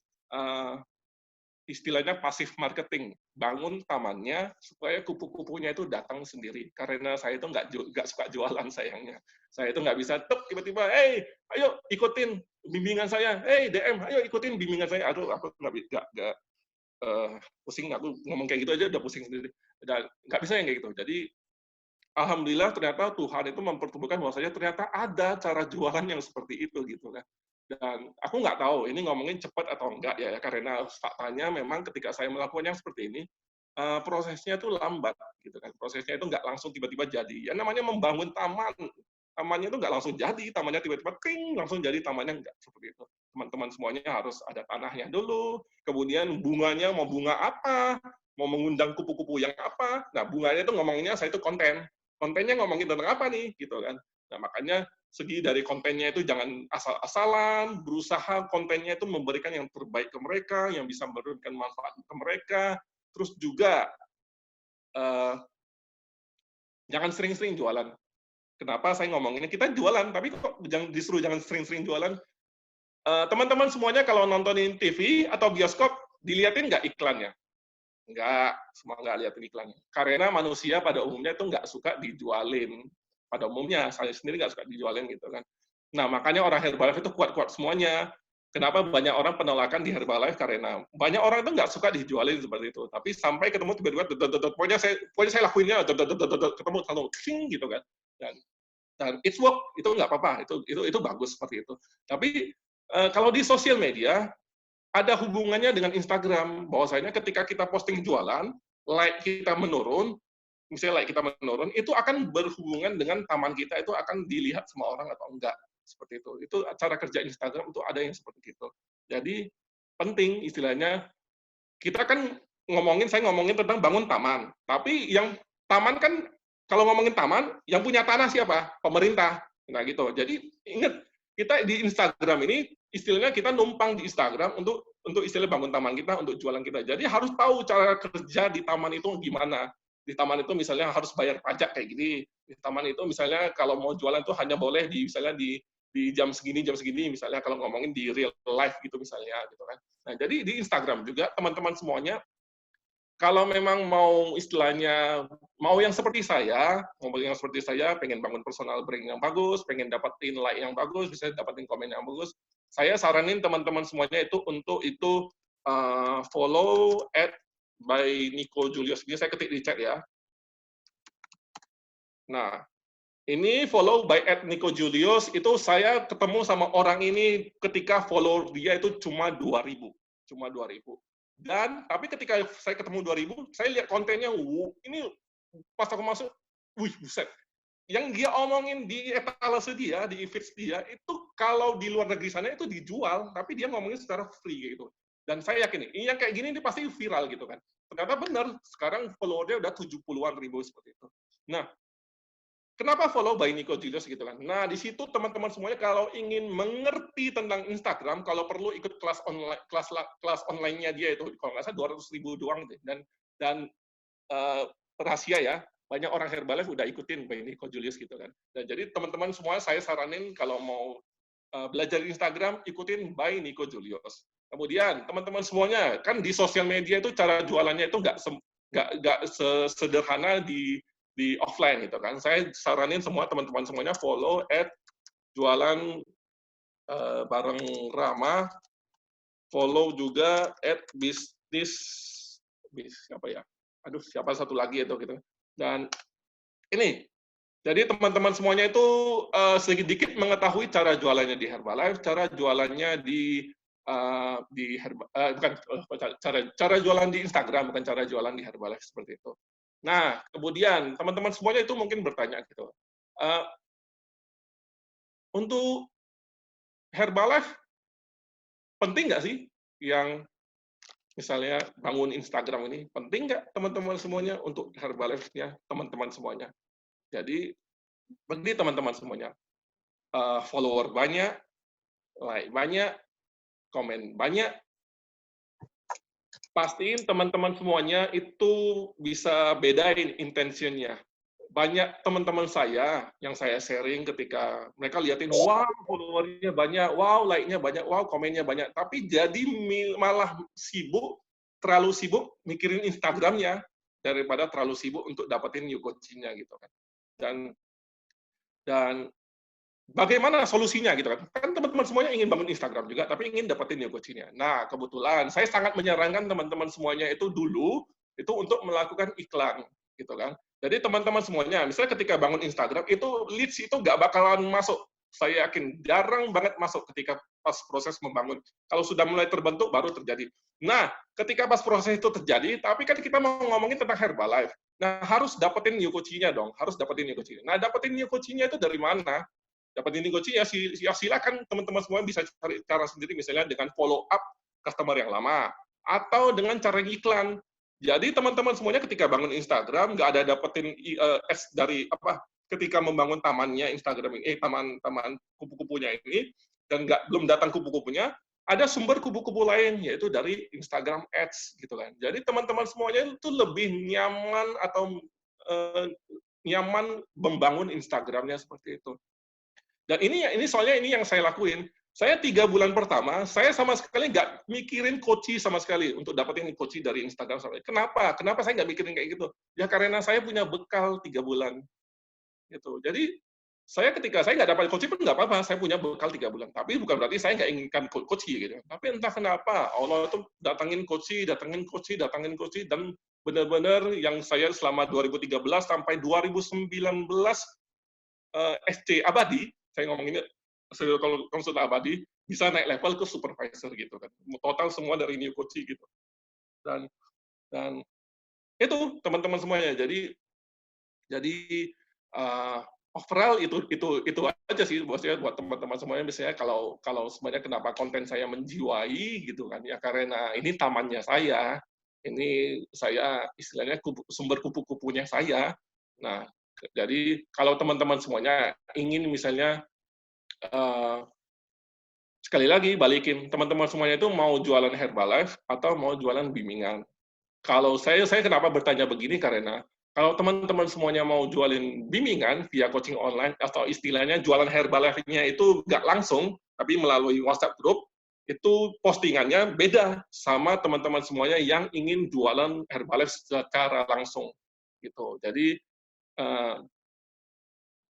istilahnya pasif marketing, bangun tamannya supaya kupu-kupunya itu datang sendiri. Karena saya itu nggak suka jualan sayangnya. Saya itu nggak bisa tiba-tiba, ayo ikutin bimbingan saya, DM, ayo ikutin bimbingan saya. Aduh, aku nggak pusing, aku ngomong kayak gitu aja udah pusing sendiri. Dan nggak bisa yang kayak gitu. Jadi alhamdulillah ternyata Tuhan itu mempertemukan bahwasanya ternyata ada cara jualan yang seperti itu gitu kan. Dan aku nggak tahu ini ngomongin cepat atau enggak ya, karena faktanya memang ketika saya melakukan yang seperti ini, prosesnya itu lambat gitu kan. Prosesnya itu nggak langsung tiba-tiba jadi. Ya namanya membangun taman, tamannya itu nggak langsung jadi, tamannya tiba-tiba ting langsung jadi tamannya nggak seperti itu. Teman-teman semuanya harus ada tanahnya dulu, kemudian bunganya mau bunga apa, mau mengundang kupu-kupu yang apa. Nah, bunganya itu ngomonginnya saya itu konten. Kontennya ngomongin tentang apa nih gitu kan. Nah, makanya segi dari kontennya itu jangan asal-asalan, berusaha kontennya itu memberikan yang terbaik ke mereka, yang bisa memberikan manfaat ke mereka, terus juga jangan sering-sering jualan. Kenapa saya ngomong ini? Kita jualan, tapi kok jangan sering-sering jualan. Teman-teman semuanya kalau nontonin TV atau bioskop, dilihatin nggak iklannya? Nggak, semua nggak lihatin iklannya. Karena manusia pada umumnya itu nggak suka dijualin. Pada umumnya, saya sendiri nggak suka dijualin gitu kan. Nah, makanya orang Herbalife itu kuat-kuat semuanya. Kenapa banyak orang penolakan di Herbalife? Karena banyak orang itu nggak suka dijualin seperti itu. Tapi sampai ketemu tiba-tiba, pokoknya saya lakuinnya, ketemu langsung gitu kan. Dan it's work, itu nggak apa-apa, itu bagus seperti itu. Tapi kalau di sosial media, ada hubungannya dengan Instagram, bahwasanya ketika kita posting jualan, like kita menurun, misalnya like kita menurun, itu akan berhubungan dengan taman kita itu akan dilihat sama orang atau enggak. Seperti itu. Itu cara kerja Instagram itu ada yang seperti itu. Jadi penting istilahnya, kita kan saya ngomongin tentang bangun taman. Tapi yang taman kan, kalau ngomongin taman, yang punya tanah siapa? Pemerintah. Nah gitu. Jadi ingat, kita di Instagram ini, istilahnya kita numpang di Instagram untuk istilah bangun taman kita, untuk jualan kita. Jadi harus tahu cara kerja di taman itu gimana. Di taman itu misalnya harus bayar pajak kayak gini. Di taman itu misalnya kalau mau jualan itu hanya boleh misalnya di jam segini misalnya kalau ngomongin di real life gitu misalnya gitu kan. Nah, jadi di Instagram juga teman-teman semuanya Kalau memang mau istilahnya mau yang seperti saya, pengen bangun personal brand yang bagus, pengen dapetin like yang bagus, bisa dapetin komen yang bagus, saya saranin teman-teman semuanya itu untuk itu follow by Nico Julius. Ini saya ketik di chat ya. Nah, ini follow by @Nico Julius, itu saya ketemu sama orang ini ketika follow dia itu cuma 2.000. Cuma 2.000. Dan, tapi ketika saya ketemu 2.000, saya lihat kontennya, ini pas aku masuk, wih, buset. Yang dia omongin di etalase dia, di feeds dia, itu kalau di luar negeri sana itu dijual, tapi dia ngomongin secara free gitu. Dan saya yakin, ini yang kayak gini ini pasti viral gitu kan. Ternyata benar, sekarang followernya udah 70-an ribu seperti itu. Nah, kenapa follow by Nico Julius gitu kan? Nah, di situ teman-teman semuanya kalau ingin mengerti tentang Instagram, kalau perlu ikut kelas online-nya dia itu, kalau nggak salah 200.000 doang deh. Dan rahasia ya, banyak orang Herbalife udah ikutin by Nico Julius gitu kan. Dan jadi teman-teman semua saya saranin kalau mau belajar Instagram, ikutin by Nico Julius. Kemudian teman-teman semuanya kan di sosial media itu cara jualannya itu nggak sesederhana di offline gitu kan. Saya saranin semua teman-teman semuanya follow @jualan bareng Rama, follow juga @bisnis siapa ya? Aduh, siapa satu lagi itu gitu. Dan ini, jadi teman-teman semuanya itu sedikit mengetahui cara jualannya di Herbalife, cara jualannya cara jualan di Instagram, bukan cara jualan di Herbalife seperti itu. Nah, kemudian teman-teman semuanya itu mungkin bertanya gitu, untuk Herbalife penting nggak sih yang misalnya bangun Instagram ini? Penting nggak teman-teman semuanya untuk Herbalife-nya teman-teman semuanya? Jadi, bagi teman-teman semuanya, follower banyak, like banyak, komen banyak, pastiin teman-teman semuanya itu bisa bedain intentionnya. Banyak teman-teman saya yang saya sharing ketika mereka liatin, wow, followernya banyak, wow, like-nya banyak, wow, komennya banyak, tapi jadi malah terlalu sibuk mikirin Instagramnya daripada terlalu sibuk untuk dapetin new coaching-nya gitu kan. Dan bagaimana solusinya gitu kan? Kan teman-teman semuanya ingin bangun Instagram juga, tapi ingin dapetin new coaching-nya. Nah, kebetulan saya sangat menyarankan teman-teman semuanya itu dulu itu untuk melakukan iklan gitu kan. Jadi teman-teman semuanya, misalnya ketika bangun Instagram, itu leads itu nggak bakalan masuk. Saya yakin jarang banget masuk ketika pas proses membangun. Kalau sudah mulai terbentuk, baru terjadi. Nah, ketika pas proses itu terjadi, tapi kan kita mau ngomongin tentang Herbalife. Nah, harus dapetin new coaching-nya dong. Harus dapetin new coaching. Nah, dapetin new coaching-nya itu dari mana? Dapetin new coaching ya silakan teman-teman semua bisa cari cara sendiri, misalnya dengan follow up customer yang lama, atau dengan cara iklan. Jadi teman-teman semuanya ketika bangun Instagram nggak ada dapetin ads dari ketika membangun tamannya Instagram ini, taman kupu-kupunya ini, dan belum datang kupu-kupunya, ada sumber kupu-kupu lain yaitu dari Instagram Ads gitu kan. Jadi teman-teman semuanya itu lebih nyaman atau nyaman membangun Instagramnya seperti itu. Dan ini soalnya ini yang saya lakuin. Saya 3 bulan pertama, saya sama sekali nggak mikirin coaching sama sekali untuk dapetin coaching dari Instagram. Kenapa? Kenapa saya nggak mikirin kayak gitu? Ya karena saya punya bekal 3 bulan. Gitu. Jadi, ketika saya nggak dapat coaching pun nggak apa-apa, saya punya bekal 3 bulan. Tapi bukan berarti saya nggak inginkan coaching gitu. Tapi entah kenapa, Allah itu datangin coaching, dan benar-benar yang saya selama 2013 sampai 2019 SC abadi, saya ngomonginnya kalau konsultan abadi, bisa naik level ke supervisor gitu kan. Total semua dari new coaching gitu. Dan itu teman-teman semuanya. Jadi overall itu aja sih buat teman-teman semuanya. Misalnya kalau sebenarnya kenapa konten saya menjiwai gitu kan ya, karena ini tamannya saya. Ini saya istilahnya sumber kupu-kupunya saya. Nah, jadi kalau teman-teman semuanya ingin misalnya sekali lagi balikin, teman-teman semuanya itu mau jualan Herbalife atau mau jualan bimbingan. Kalau saya kenapa bertanya begini, karena kalau teman-teman semuanya mau jualin bimbingan via coaching online atau istilahnya jualan Herbalife-nya itu nggak langsung, tapi melalui WhatsApp group, itu postingannya beda sama teman-teman semuanya yang ingin jualan Herbalife secara langsung gitu. Jadi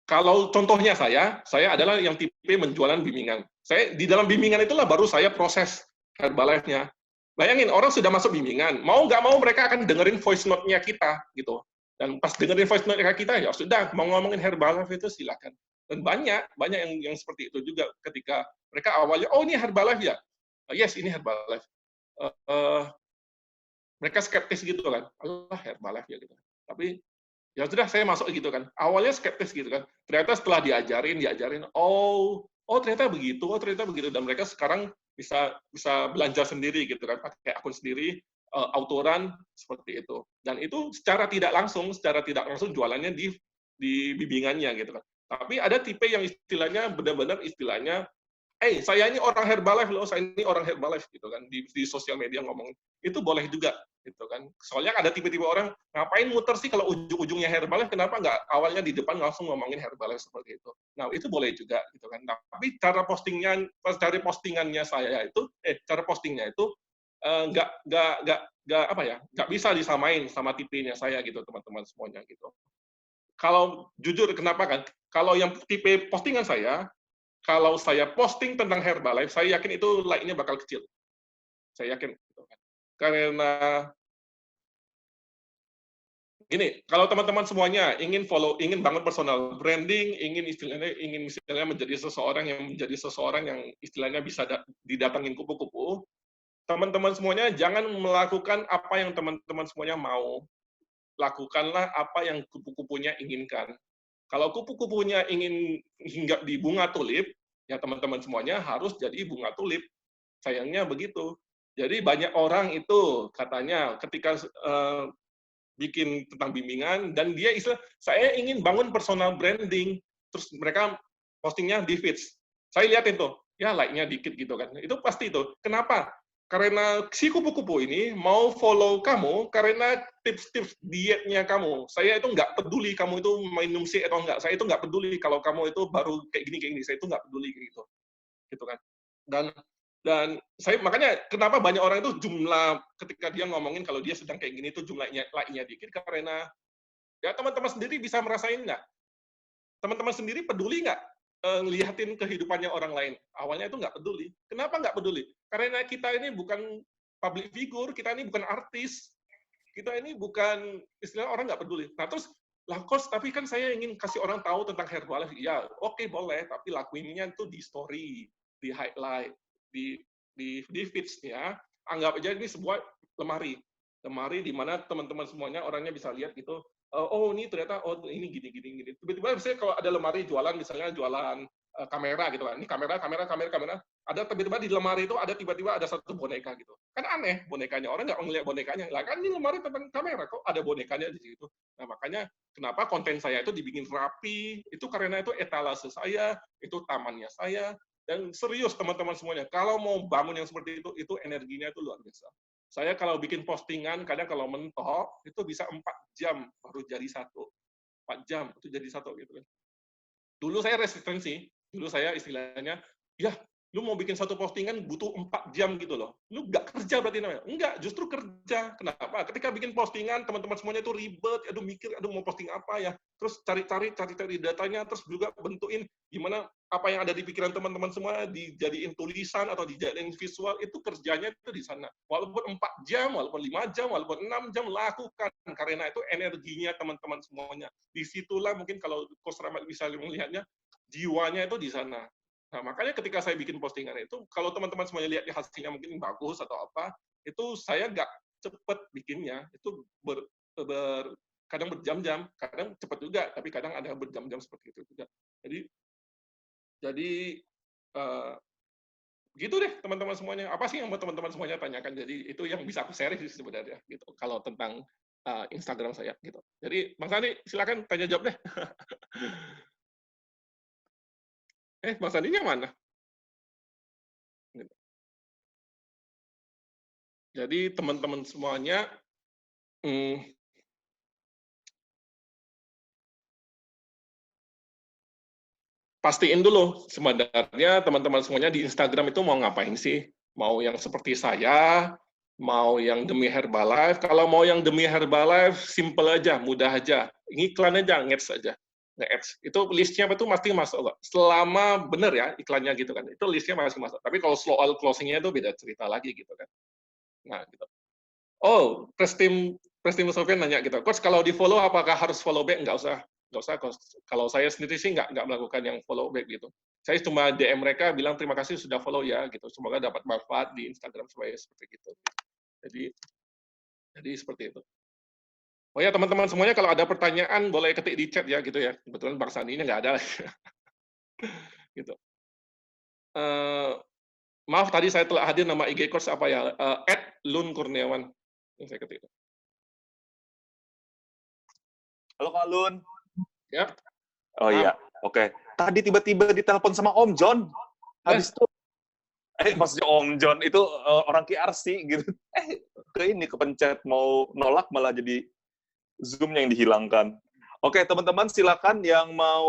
kalau contohnya saya adalah yang tipe menjualan bimbingan. Saya di dalam bimbingan itulah baru saya proses Herbalife-nya. Bayangin orang sudah masuk bimbingan, mau nggak mau mereka akan dengerin voice note-nya kita gitu. Dan pas dengerin voice note-nya kita ya sudah mau ngomongin Herbalife itu silakan. Dan banyak yang seperti itu juga ketika mereka awalnya oh ini Herbalife ya, yes ini Herbalife. Uh, mereka skeptis gitu kan, Allah Herbalife ya gitu. Tapi ya sudah saya masuk gitu kan. Awalnya skeptis gitu kan. Ternyata setelah diajarin, oh ternyata begitu, oh ternyata begitu. Dan mereka sekarang bisa belanja sendiri gitu kan, pakai akun sendiri, autoran seperti itu. Dan itu secara tidak langsung jualannya di bimbingannya gitu kan. Tapi ada tipe yang istilahnya benar-benar istilahnya saya ini orang Herbalife loh, saya ini orang Herbalife gitu kan di sosial media ngomong itu boleh juga gitu kan. Soalnya ada tipe-tipe orang ngapain muter sih kalau ujung-ujungnya Herbalife, kenapa nggak awalnya di depan langsung ngomongin Herbalife seperti itu. Nah itu boleh juga gitu kan. Tapi cara postingannya saya itu, cara postingnya itu nggak bisa disamain sama tipenya saya gitu teman-teman semuanya gitu. Kalau jujur kenapa kan? Kalau yang tipe postingan saya kalau saya posting tentang Herbalife, saya yakin itu like-nya bakal kecil. Saya yakin. Karena gini, kalau teman-teman semuanya ingin bangun personal branding, ingin misalnya menjadi seseorang yang istilahnya bisa didatangin kupu-kupu, teman-teman semuanya jangan melakukan apa yang teman-teman semuanya mau. Lakukanlah apa yang kupu-kupunya inginkan. Kalau kupu-kupunya ingin hinggap di bunga tulip, ya teman-teman semuanya harus jadi bunga tulip. Sayangnya begitu. Jadi banyak orang itu katanya ketika bikin tentang bimbingan dan dia saya ingin bangun personal branding, terus mereka postingnya di feeds. Saya lihatin tuh, ya like-nya dikit gitu kan. Itu pasti itu. Kenapa? Karena si kupu-kupu ini mau follow kamu karena tips-tips dietnya kamu. Saya itu nggak peduli kamu itu minum C atau enggak. Saya itu nggak peduli kalau kamu itu baru kayak gini. Saya itu nggak peduli gitu. Gitu kan. Dan dan saya makanya kenapa banyak orang itu jumlah ketika dia ngomongin kalau dia sedang kayak gini itu jumlahnya like-nya dikit karena ya teman-teman sendiri bisa merasain nggak? Teman-teman sendiri peduli nggak lihatin kehidupannya orang lain? Awalnya itu nggak peduli. Kenapa nggak peduli? Karena kita ini bukan public figure, kita ini bukan artis, kita ini bukan istilah orang nggak peduli. Nah terus lah coach, tapi kan saya ingin kasih orang tahu tentang Herbalife. Ya oke, boleh, tapi lakuinnya itu di story, di highlight, di feeds ya. Anggap aja ini sebuah lemari di mana teman-teman semuanya orangnya bisa lihat gitu. Oh ini ternyata ini gini. Tiba-tiba misalnya kalau ada lemari jualan misalnya jualan kamera gitu kan. Ini kamera. Ada tiba-tiba di lemari itu tiba-tiba ada satu boneka gitu. Kan aneh bonekanya. Orang nggak ngeliat bonekanya. Lah kan ini lemari tentang kamera kok ada bonekanya di situ. Nah, makanya kenapa konten saya itu dibikin rapi, itu karena itu etalase saya, itu tamannya saya, dan serius teman-teman semuanya. Kalau mau bangun yang seperti itu energinya itu luar biasa. Saya kalau bikin postingan, kadang kalau mentok, itu bisa 4 jam baru jadi satu. 4 jam itu jadi satu gitu kan. Dulu saya resistensi, dulu saya istilahnya, ya lu mau bikin satu postingan butuh 4 jam gitu loh. Lu nggak kerja berarti namanya. Enggak, justru kerja. Kenapa? Ketika bikin postingan, teman-teman semuanya itu ribet, aduh mikir, aduh mau posting apa ya. Terus cari datanya, terus juga bentukin gimana apa yang ada di pikiran teman-teman semua dijadiin tulisan atau dijadiin visual, itu kerjanya itu di sana. Walaupun 4 jam, walaupun 5 jam, walaupun 6 jam, lakukan. Karena itu energinya teman-teman semuanya. Disitulah mungkin kalau Coach Rahmat bisa melihatnya, jiwanya itu di sana. Nah, makanya ketika saya bikin postingan itu, kalau teman-teman semuanya lihat hasilnya mungkin bagus atau apa, itu saya nggak cepet bikinnya. Itu kadang berjam-jam, kadang cepat juga, tapi kadang ada berjam-jam seperti itu juga. Jadi gitu deh teman-teman semuanya. Apa sih yang mau teman-teman semuanya tanyakan? Jadi itu yang bisa aku share sih sebenarnya gitu. Kalau tentang Instagram saya gitu. Jadi Bang Sandi silakan tanya jawab deh. Bang Sandinya mana? Gitu. Jadi teman-teman semuanya pastiin dulu sebenarnya teman-teman semuanya di Instagram itu mau ngapain sih? Mau yang seperti saya, mau yang demi Herbalife. Kalau mau yang demi Herbalife, simple aja, mudah aja. Iklan aja, nge-ads aja. Nge-ads. Itu listnya itu pasti masuk kok. Selama benar ya iklannya gitu kan. Itu listnya masih masuk. Tapi kalau soal closing-nya itu beda cerita lagi gitu kan. Nah, gitu. Oh, Prestim Sofian nanya gitu. Coach, kalau di-follow apakah harus follow back? Nggak usah. Nggak usah, Coach. Kalau saya sendiri sih nggak melakukan yang follow back gitu. Saya cuma DM mereka bilang terima kasih sudah follow ya gitu. Semoga dapat manfaat di Instagram saya seperti itu. Jadi seperti itu. Oh ya teman-teman semuanya kalau ada pertanyaan boleh ketik di chat ya gitu ya. Kebetulan Bang Sandinya nggak ada. gitu. Maaf tadi saya telah hadir nama IG coach apa ya? @lunkurniawan yang saya ketik. Halo Kak Lun. Ya. Oh iya, oke. Tadi tiba-tiba ditelepon sama Om John. Habis itu, maksudnya Om John itu orang KRC gitu. Kepencet mau nolak malah jadi Zoom-nya yang dihilangkan. Oke, teman-teman silakan yang mau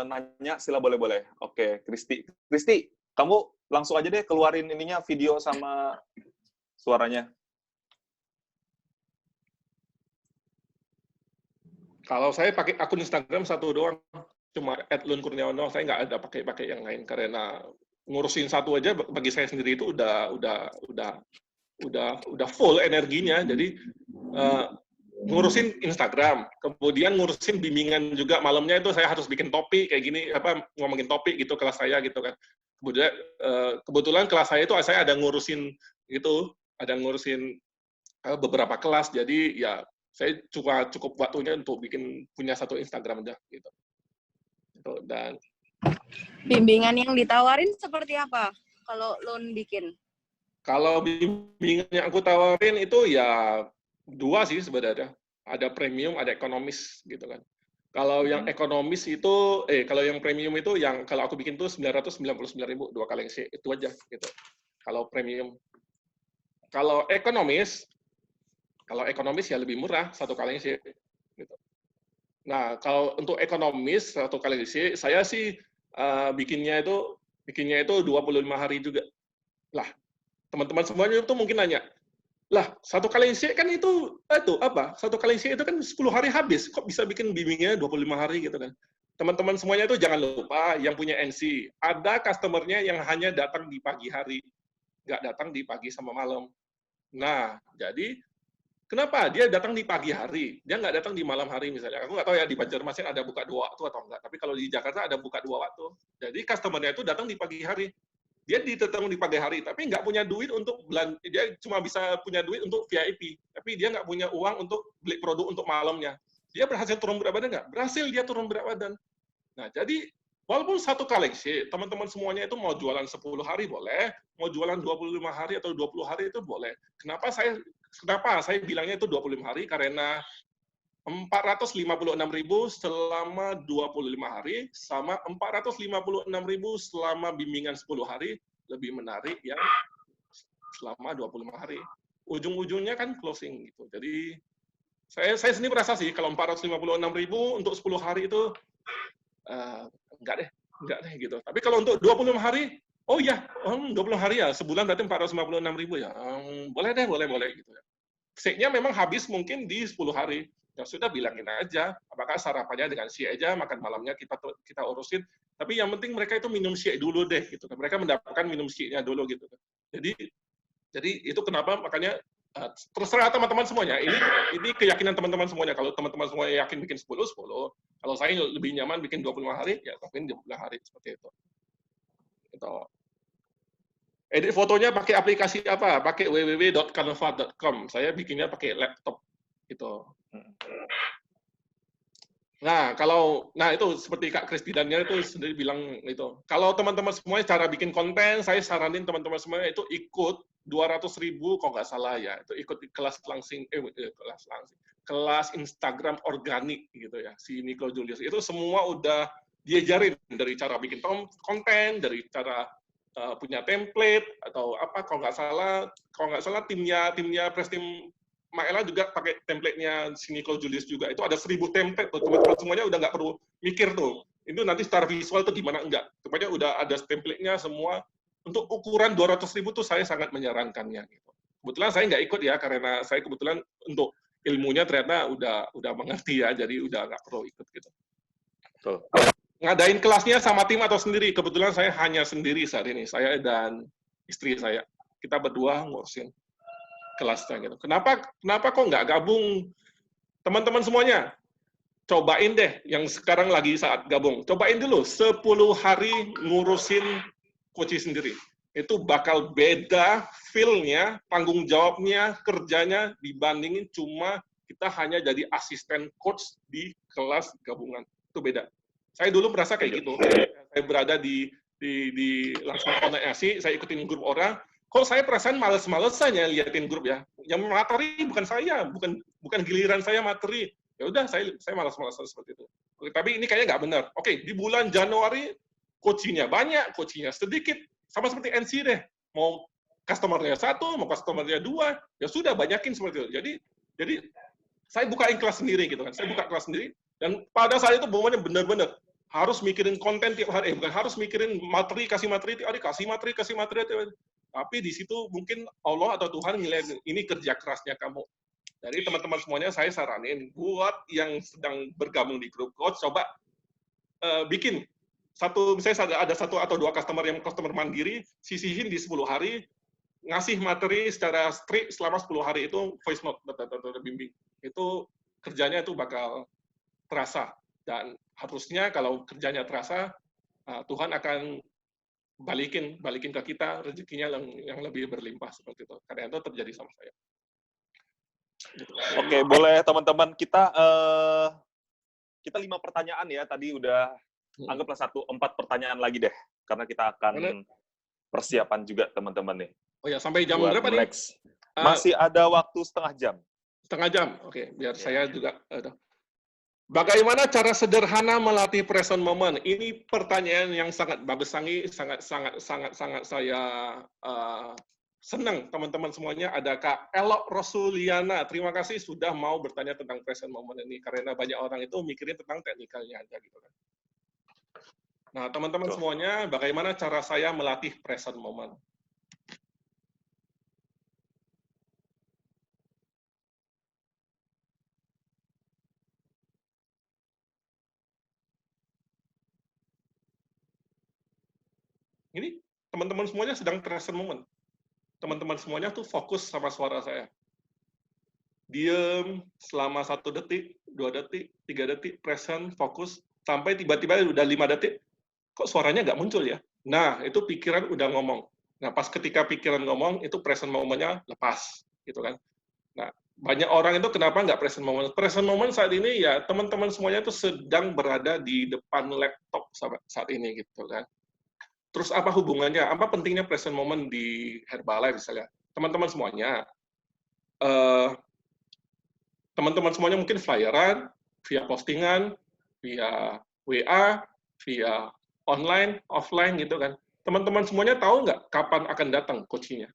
nanya, sila boleh-boleh. Oke, Kristi, kamu langsung aja deh keluarin ininya, video sama suaranya. Kalau saya pakai akun Instagram satu doang, cuma @lunkurniawan doang. Saya nggak ada pakai yang lain karena ngurusin satu aja bagi saya sendiri itu udah full energinya. Jadi ngurusin Instagram, kemudian ngurusin bimbingan juga. Malamnya itu saya harus bikin topik kayak gini, ngomongin topik gitu kelas saya gitu kan. Kebetulan kelas saya itu saya ada ngurusin beberapa kelas. Jadi ya saya cukup waktunya untuk punya satu Instagram aja gitu. Dan bimbingan yang ditawarin seperti apa kalau Lun bikin? Kalau bimbingan yang aku tawarin itu ya dua sih sebenarnya. Ada premium, ada ekonomis gitu kan. Kalau yang ekonomis itu, kalau yang premium itu yang kalau aku bikin tuh 999.000 2 kali ngisi itu aja gitu. Kalau premium. Kalau ekonomis ya lebih murah 1 kali ngisi gitu. Nah, kalau untuk ekonomis 1 kali ngisi, saya sih bikinnya itu 25 hari juga. Lah, teman-teman semuanya itu mungkin nanya, lah 1 kali ngisi kan itu apa? 1 kali ngisi itu kan 10 hari habis, kok bisa bikin bimbingnya 25 hari gitu kan. Teman-teman semuanya itu jangan lupa yang punya NC, ada customer-nya yang hanya datang di pagi hari, nggak datang di pagi sama malam. Nah, jadi kenapa dia datang di pagi hari, dia nggak datang di malam hari misalnya. Aku nggak tahu ya di Banjarmasin ada buka 2 waktu atau enggak, tapi kalau di Jakarta ada buka 2 waktu. Jadi customer-nya itu datang di pagi hari. Dia datang di pagi hari, tapi nggak punya duit untuk belanja. Dia cuma bisa punya duit untuk VIP, tapi dia nggak punya uang untuk beli produk untuk malamnya. Dia berhasil turun berat badan nggak? Berhasil dia turun berat badan. Nah, jadi walaupun 1 koleksi, teman-teman semuanya itu mau jualan 10 hari boleh, mau jualan 25 hari atau 20 hari itu boleh. Kenapa saya bilangnya itu 25 hari? Karena 456.000 selama 25 hari sama 456.000 selama bimbingan 10 hari lebih menarik yang selama 25 hari. Ujung-ujungnya kan closing gitu. Jadi saya sendiri merasa sih kalau 456.000 untuk 10 hari itu enggak deh gitu. Tapi kalau untuk 25 hari, oh iya, 20 hari ya, sebulan berarti 456.000 ya. Boleh deh, boleh gitu ya. Shake-nya memang habis mungkin di 10 hari. Ya sudah bilangin aja, apakah sarapannya dengan shake aja, makan malamnya kita urusin. Tapi yang penting mereka itu minum shake dulu deh gitu. Mereka mendapatkan minum shake-nya dulu gitu. Jadi itu kenapa makanya terserah teman-teman semuanya. Ini keyakinan teman-teman semuanya. Kalau teman-teman semuanya yakin bikin 10. Kalau saya lebih nyaman bikin 25 hari, ya bikin 25 hari seperti itu. Gitu. Edit fotonya pakai aplikasi apa? Pakai www.canva.com. Saya bikinnya pakai laptop gitu. Nah, itu seperti Kak Kristidannya itu sendiri bilang itu. Kalau teman-teman semuanya cara bikin konten, saya saranin teman-teman semuanya itu ikut 200.000 kalau nggak salah ya. Itu ikut kelas Instagram organik gitu ya. Si Nico Julius itu semua udah diajarin dari cara bikin konten, dari cara punya template atau apa kalau nggak salah timnya Prestim Maela juga pakai template-nya si Nico Julius juga. Itu ada 1000 template tuh. Teman-teman semuanya udah nggak perlu mikir tuh. Itu nanti secara visual itu gimana enggak. Kemudian udah ada template-nya semua. Untuk ukuran 200.000 tuh saya sangat menyarankannya. Gitu. Kebetulan saya nggak ikut ya, karena saya kebetulan untuk ilmunya ternyata udah mengerti ya, jadi udah nggak perlu ikut gitu. Betul. Ngadain kelasnya sama tim atau sendiri? Kebetulan saya hanya sendiri saat ini, saya dan istri saya. Kita berdua ngurusin kelasnya gitu. Kenapa kok nggak gabung teman-teman semuanya? Cobain deh yang sekarang lagi saat gabung. Cobain dulu 10 hari ngurusin coach sendiri. Itu bakal beda feel-nya, tanggung jawabnya, kerjanya dibandingin cuma kita hanya jadi asisten coach di kelas gabungan. Itu beda. Saya dulu merasa kayak gitu. Saya berada di langsung koneksi, saya ikutin grup orang. Kok saya perasaan males-malesan ya liatin grup ya. Yang materi bukan saya, bukan giliran saya materi. Ya udah, saya malas-malasan seperti itu. Oke, tapi ini kayaknya nggak benar. Oke, di bulan Januari coaching-nya banyak, coaching-nya sedikit. Sama seperti NC deh. Mau customer-nya 1, mau customer-nya 2, ya sudah banyakin seperti itu. Jadi saya bukain kelas sendiri gitu kan. Saya buka kelas sendiri dan pada saat itu pokoknya benar-benar harus mikirin konten tiap hari, bukan harus mikirin materi, kasih materi tiap hari, kasih materi tiap hari. Tapi di situ mungkin Allah atau Tuhan nilai ini kerja kerasnya kamu. Jadi teman-teman semuanya saya saranin buat yang sedang bergabung di grup coach, coba bikin misalnya ada 1 atau 2 customer yang customer mandiri, sisihin di 10 hari, ngasih materi secara strict selama 10 hari itu voice note, bimbing. Itu kerjanya itu bakal terasa. Dan harusnya kalau kerjanya terasa, Tuhan akan balikin ke kita rezekinya yang lebih berlimpah seperti itu. Karena itu terjadi sama saya. Gitu. Oke, boleh teman-teman kita 5 pertanyaan ya. Tadi udah anggaplah 4 pertanyaan lagi deh, karena kita akan persiapan juga teman-teman nih. Oh ya, sampai jam berapa nih? Masih ada waktu setengah jam. Setengah jam, oke. Biar saya juga. Bagaimana cara sederhana melatih present moment? Ini pertanyaan yang sangat bagus, sangat saya senang teman-teman semuanya. Ada Kak Elok Rosuliana. Terima kasih sudah mau bertanya tentang present moment ini, karena banyak orang itu mikirin tentang teknikalnya aja gitu kan. Nah, teman-teman semuanya, bagaimana cara saya melatih present moment? Ini teman-teman semuanya sedang present moment. Teman-teman semuanya tuh fokus sama suara saya. Diem selama 1 detik, 2 detik, 3 detik, present, fokus, sampai tiba-tiba udah 5 detik, kok suaranya nggak muncul ya? Nah, itu pikiran udah ngomong. Nah, pas ketika pikiran ngomong, itu present moment-nya lepas. Gitu kan. Nah, banyak orang itu kenapa nggak present moment? Present moment saat ini ya, teman-teman semuanya itu sedang berada di depan laptop saat ini gitu kan. Terus apa hubungannya? Apa pentingnya present moment di Herbalife misalnya? Teman-teman semuanya mungkin flyeran, via postingan, via WA, via online, offline gitu kan. Teman-teman semuanya tahu nggak kapan akan datang coaching-nya?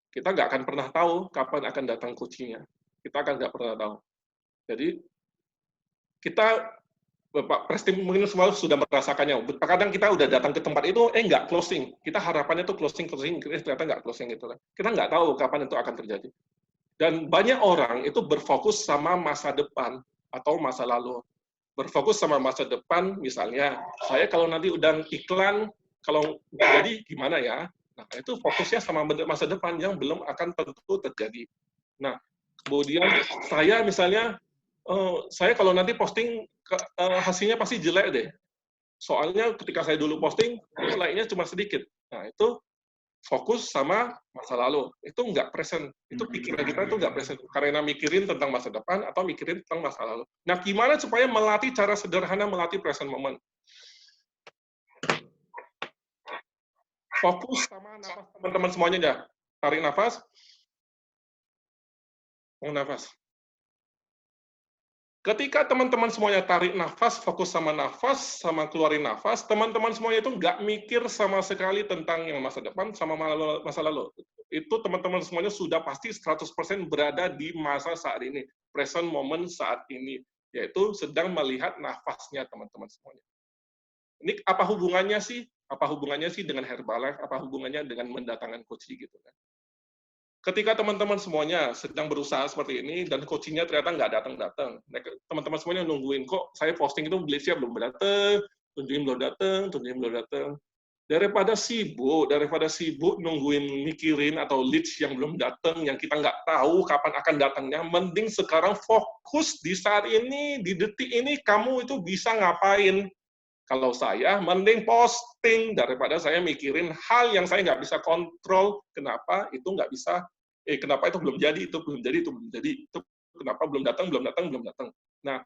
Kita nggak akan pernah tahu kapan akan datang coaching-nya. Kita akan nggak pernah tahu. Jadi kita Bapak Prestim mungkin semua sudah merasakannya. Kadang kita udah datang ke tempat itu, nggak closing. Kita harapannya tuh closing, ternyata nggak closing gitu kan. Kita nggak tahu kapan itu akan terjadi. Dan banyak orang itu berfokus sama masa depan atau masa lalu. Berfokus sama masa depan, misalnya, saya kalau nanti udah iklan, kalau nggak jadi gimana ya? Nah, itu fokusnya sama masa depan yang belum akan tentu terjadi. Nah, kemudian saya misalnya, saya kalau nanti posting hasilnya pasti jelek deh. Soalnya ketika saya dulu posting, like-nya cuma sedikit. Nah, itu fokus sama masa lalu. Itu nggak present. Itu pikiran kita itu nggak present. Karena mikirin tentang masa depan atau mikirin tentang masa lalu. Nah, gimana supaya melatih cara sederhana melatih present moment? Fokus sama nafas teman-teman semuanya ya. Tarik nafas. Buang nafas. Ketika teman-teman semuanya tarik nafas, fokus sama keluarin nafas, teman-teman semuanya itu nggak mikir sama sekali tentang yang masa depan sama masa lalu. Itu teman-teman semuanya sudah pasti 100% berada di masa saat ini, present moment saat ini. yaitu sedang melihat nafasnya teman-teman semuanya. Ini apa hubungannya sih? Apa hubungannya sih dengan Herbalife? Apa hubungannya dengan mendatangkan coach gitu kan? Ketika teman-teman semuanya sedang berusaha seperti ini dan coachingnya ternyata nggak datang-datang, teman-teman semuanya nungguin kok saya posting itu leads-nya belum datang, tunjukin belum datang, tunjukin belum datang. Daripada sibuk nungguin mikirin atau leads yang belum datang, yang kita nggak tahu kapan akan datangnya, mending sekarang fokus di saat ini, di detik ini kamu itu bisa ngapain. Kalau saya, mending posting daripada saya mikirin hal yang saya nggak bisa kontrol. Kenapa itu nggak bisa? Kenapa itu belum jadi? Itu belum jadi? Itu belum jadi? Itu kenapa belum datang? Belum datang? Belum datang? Nah,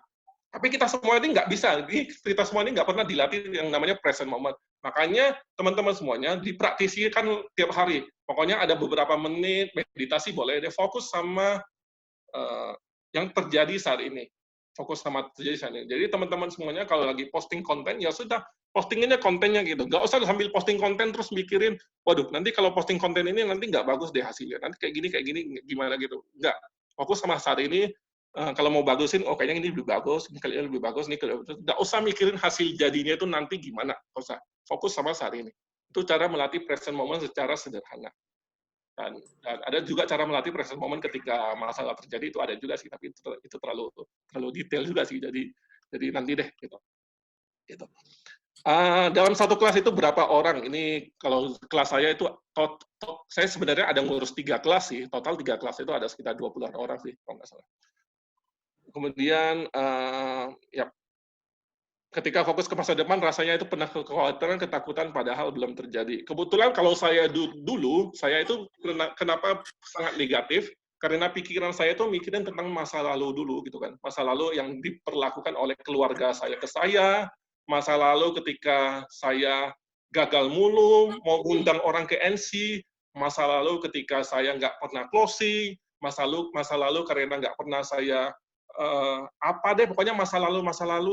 tapi kita semua ini nggak bisa. Kita semua ini nggak pernah dilatih yang namanya present moment. Makanya teman-teman semuanya dipraktisikan tiap hari. Pokoknya ada beberapa menit meditasi boleh deh, fokus sama yang terjadi saat ini. Fokus sama terjadi saat ini. Jadi teman-teman semuanya kalau lagi posting konten, ya sudah, postinginnya kontennya gitu. Nggak usah sambil posting konten terus mikirin, waduh, nanti kalau posting konten ini nanti nggak bagus deh hasilnya. Nanti kayak gini, gimana gitu. Nggak. Fokus sama saat ini, kalau mau bagusin, oh kayaknya ini lebih bagus, ini kayaknya lebih bagus, ini kayaknya lebih bagus. Nggak usah mikirin hasil jadinya itu nanti gimana. Nggak usah. Fokus sama saat ini. Itu cara melatih present moment secara sederhana. Dan ada juga cara melatih present moment ketika masalah terjadi, itu ada juga sih, tapi itu terlalu detail juga sih, jadi nanti deh gitu. Dalam satu kelas itu berapa orang? Ini kalau kelas saya itu saya sebenarnya ada ngurus 3 kelas sih, total 3 kelas itu ada sekitar 20-an orang sih kalau nggak salah. Kemudian ya ketika fokus ke masa depan, rasanya itu pernah kekhawatiran, ketakutan, padahal belum terjadi. Kebetulan kalau saya dulu, saya itu kenapa sangat negatif, karena pikiran saya itu mikirin tentang masa lalu dulu, gitu kan. Masa lalu yang diperlakukan oleh keluarga saya ke saya, masa lalu ketika saya gagal mulu, mau undang orang ke NC, masa lalu ketika saya nggak pernah closing, masa lalu karena nggak pernah saya apa deh, pokoknya masa lalu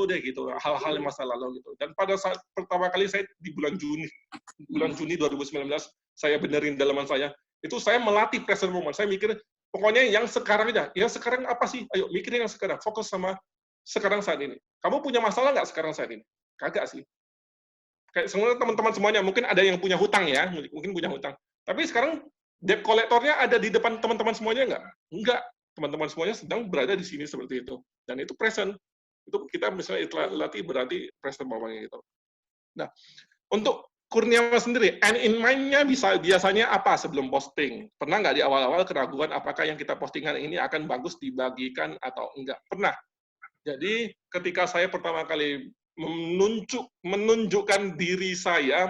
deh gitu, hal-hal yang masa lalu gitu. Dan pada saat pertama kali saya di bulan Juni 2019, saya benerin dalaman saya, itu saya melatih present moment. Saya mikir, pokoknya yang sekarang aja. Ya sekarang apa sih? Ayo mikirin yang sekarang. Fokus sama sekarang saat ini. Kamu punya masalah nggak sekarang saat ini? Kagak sih. Kayak sebenarnya teman-teman semuanya, mungkin ada yang punya hutang ya, mungkin punya hutang. Tapi sekarang debt collector-nya ada di depan teman-teman semuanya nggak? Enggak. Teman-teman semuanya sedang berada di sini seperti itu. Dan itu present. Itu kita misalnya latih berarti present moment gitu. Nah, untuk Kurniawan sendiri, end in mind-nya biasanya apa sebelum posting? Pernah nggak di awal-awal keraguan apakah yang kita postingan ini akan bagus dibagikan atau enggak? Pernah. Jadi ketika saya pertama kali menunjukkan diri saya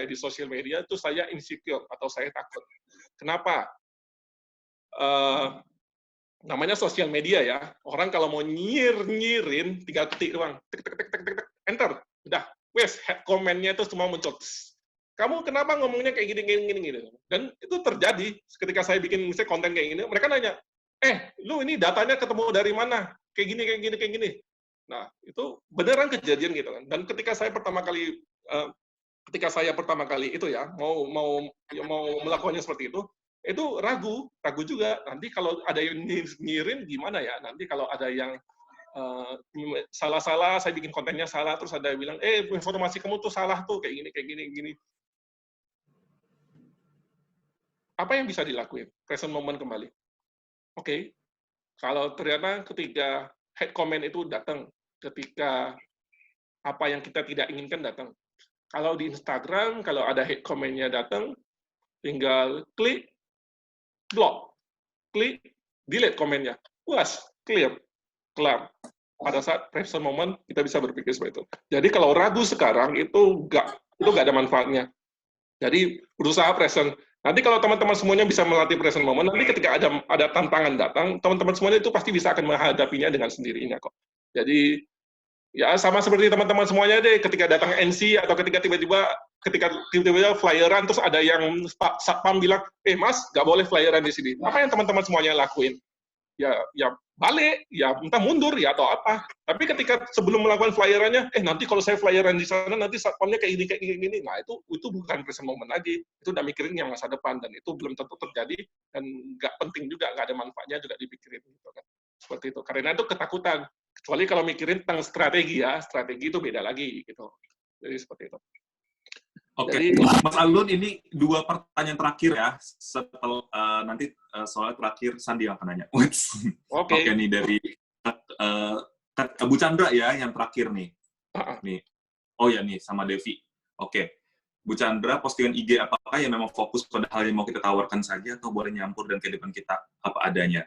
di sosial media, itu saya insecure atau saya takut. Kenapa? Namanya sosial media ya. Orang kalau mau nyirin, tinggal ketik doang. Enter. Udah. Wes, head comment-nya itu semua muncul. Kamu kenapa ngomongnya kayak gini. Dan itu terjadi ketika saya bikin misalnya konten kayak gini, mereka nanya, lu ini datanya ketemu dari mana? Kayak gini. Nah, itu beneran kejadian gitu kan. Dan ketika saya pertama kali itu ya, mau melakukannya seperti itu ragu juga. Nanti kalau ada yang nyirin gimana ya? Nanti kalau ada yang salah-salah, saya bikin kontennya salah, terus ada yang bilang, informasi kamu tuh salah tuh, kayak gini. Apa yang bisa dilakuin? Present moment kembali. Oke. Kalau ternyata ketika head comment itu datang, ketika apa yang kita tidak inginkan datang. Kalau di Instagram, kalau ada head comment-nya datang, tinggal klik block, klik delete komennya, puas, clear, kelar. Pada saat present moment kita bisa berpikir seperti itu. Jadi kalau ragu sekarang itu nggak ada manfaatnya. Jadi berusaha present. Nanti kalau teman-teman semuanya bisa melatih present moment, nanti ketika ada tantangan datang, teman-teman semuanya itu pasti bisa akan menghadapinya dengan sendirinya kok. Jadi ya sama seperti teman-teman semuanya deh, ketika datang NC atau ketika tiba-tiba flyeran terus ada yang satpam bilang, mas nggak boleh flyeran di sini. Apa yang teman-teman semuanya lakuin? Ya balik, ya entah mundur ya atau apa. Tapi ketika sebelum melakukan flyerannya, nanti kalau saya flyeran di sana nanti satpamnya kayak gini. Nah itu bukan present moment lagi. Itu udah mikirin yang masa depan dan itu belum tentu terjadi dan nggak penting juga, nggak ada manfaatnya juga dipikirin gitu kan. Seperti itu. Karena itu ketakutan. Kecuali kalau mikirin tentang strategi ya, strategi itu beda lagi gitu. Jadi seperti itu. Oke, Jadi, Mas Alun, ini 2 pertanyaan terakhir ya. Setelah nanti soalnya terakhir Sandi yang akan nanya. oke. Oke, nih dari Bu Chandra ya yang terakhir nih. Nih. Oh ya nih sama Devi. Oke. Bu Chandra, postingan IG apakah yang memang fokus pada hal yang mau kita tawarkan saja atau boleh nyampur dan kehidupan kita apa adanya?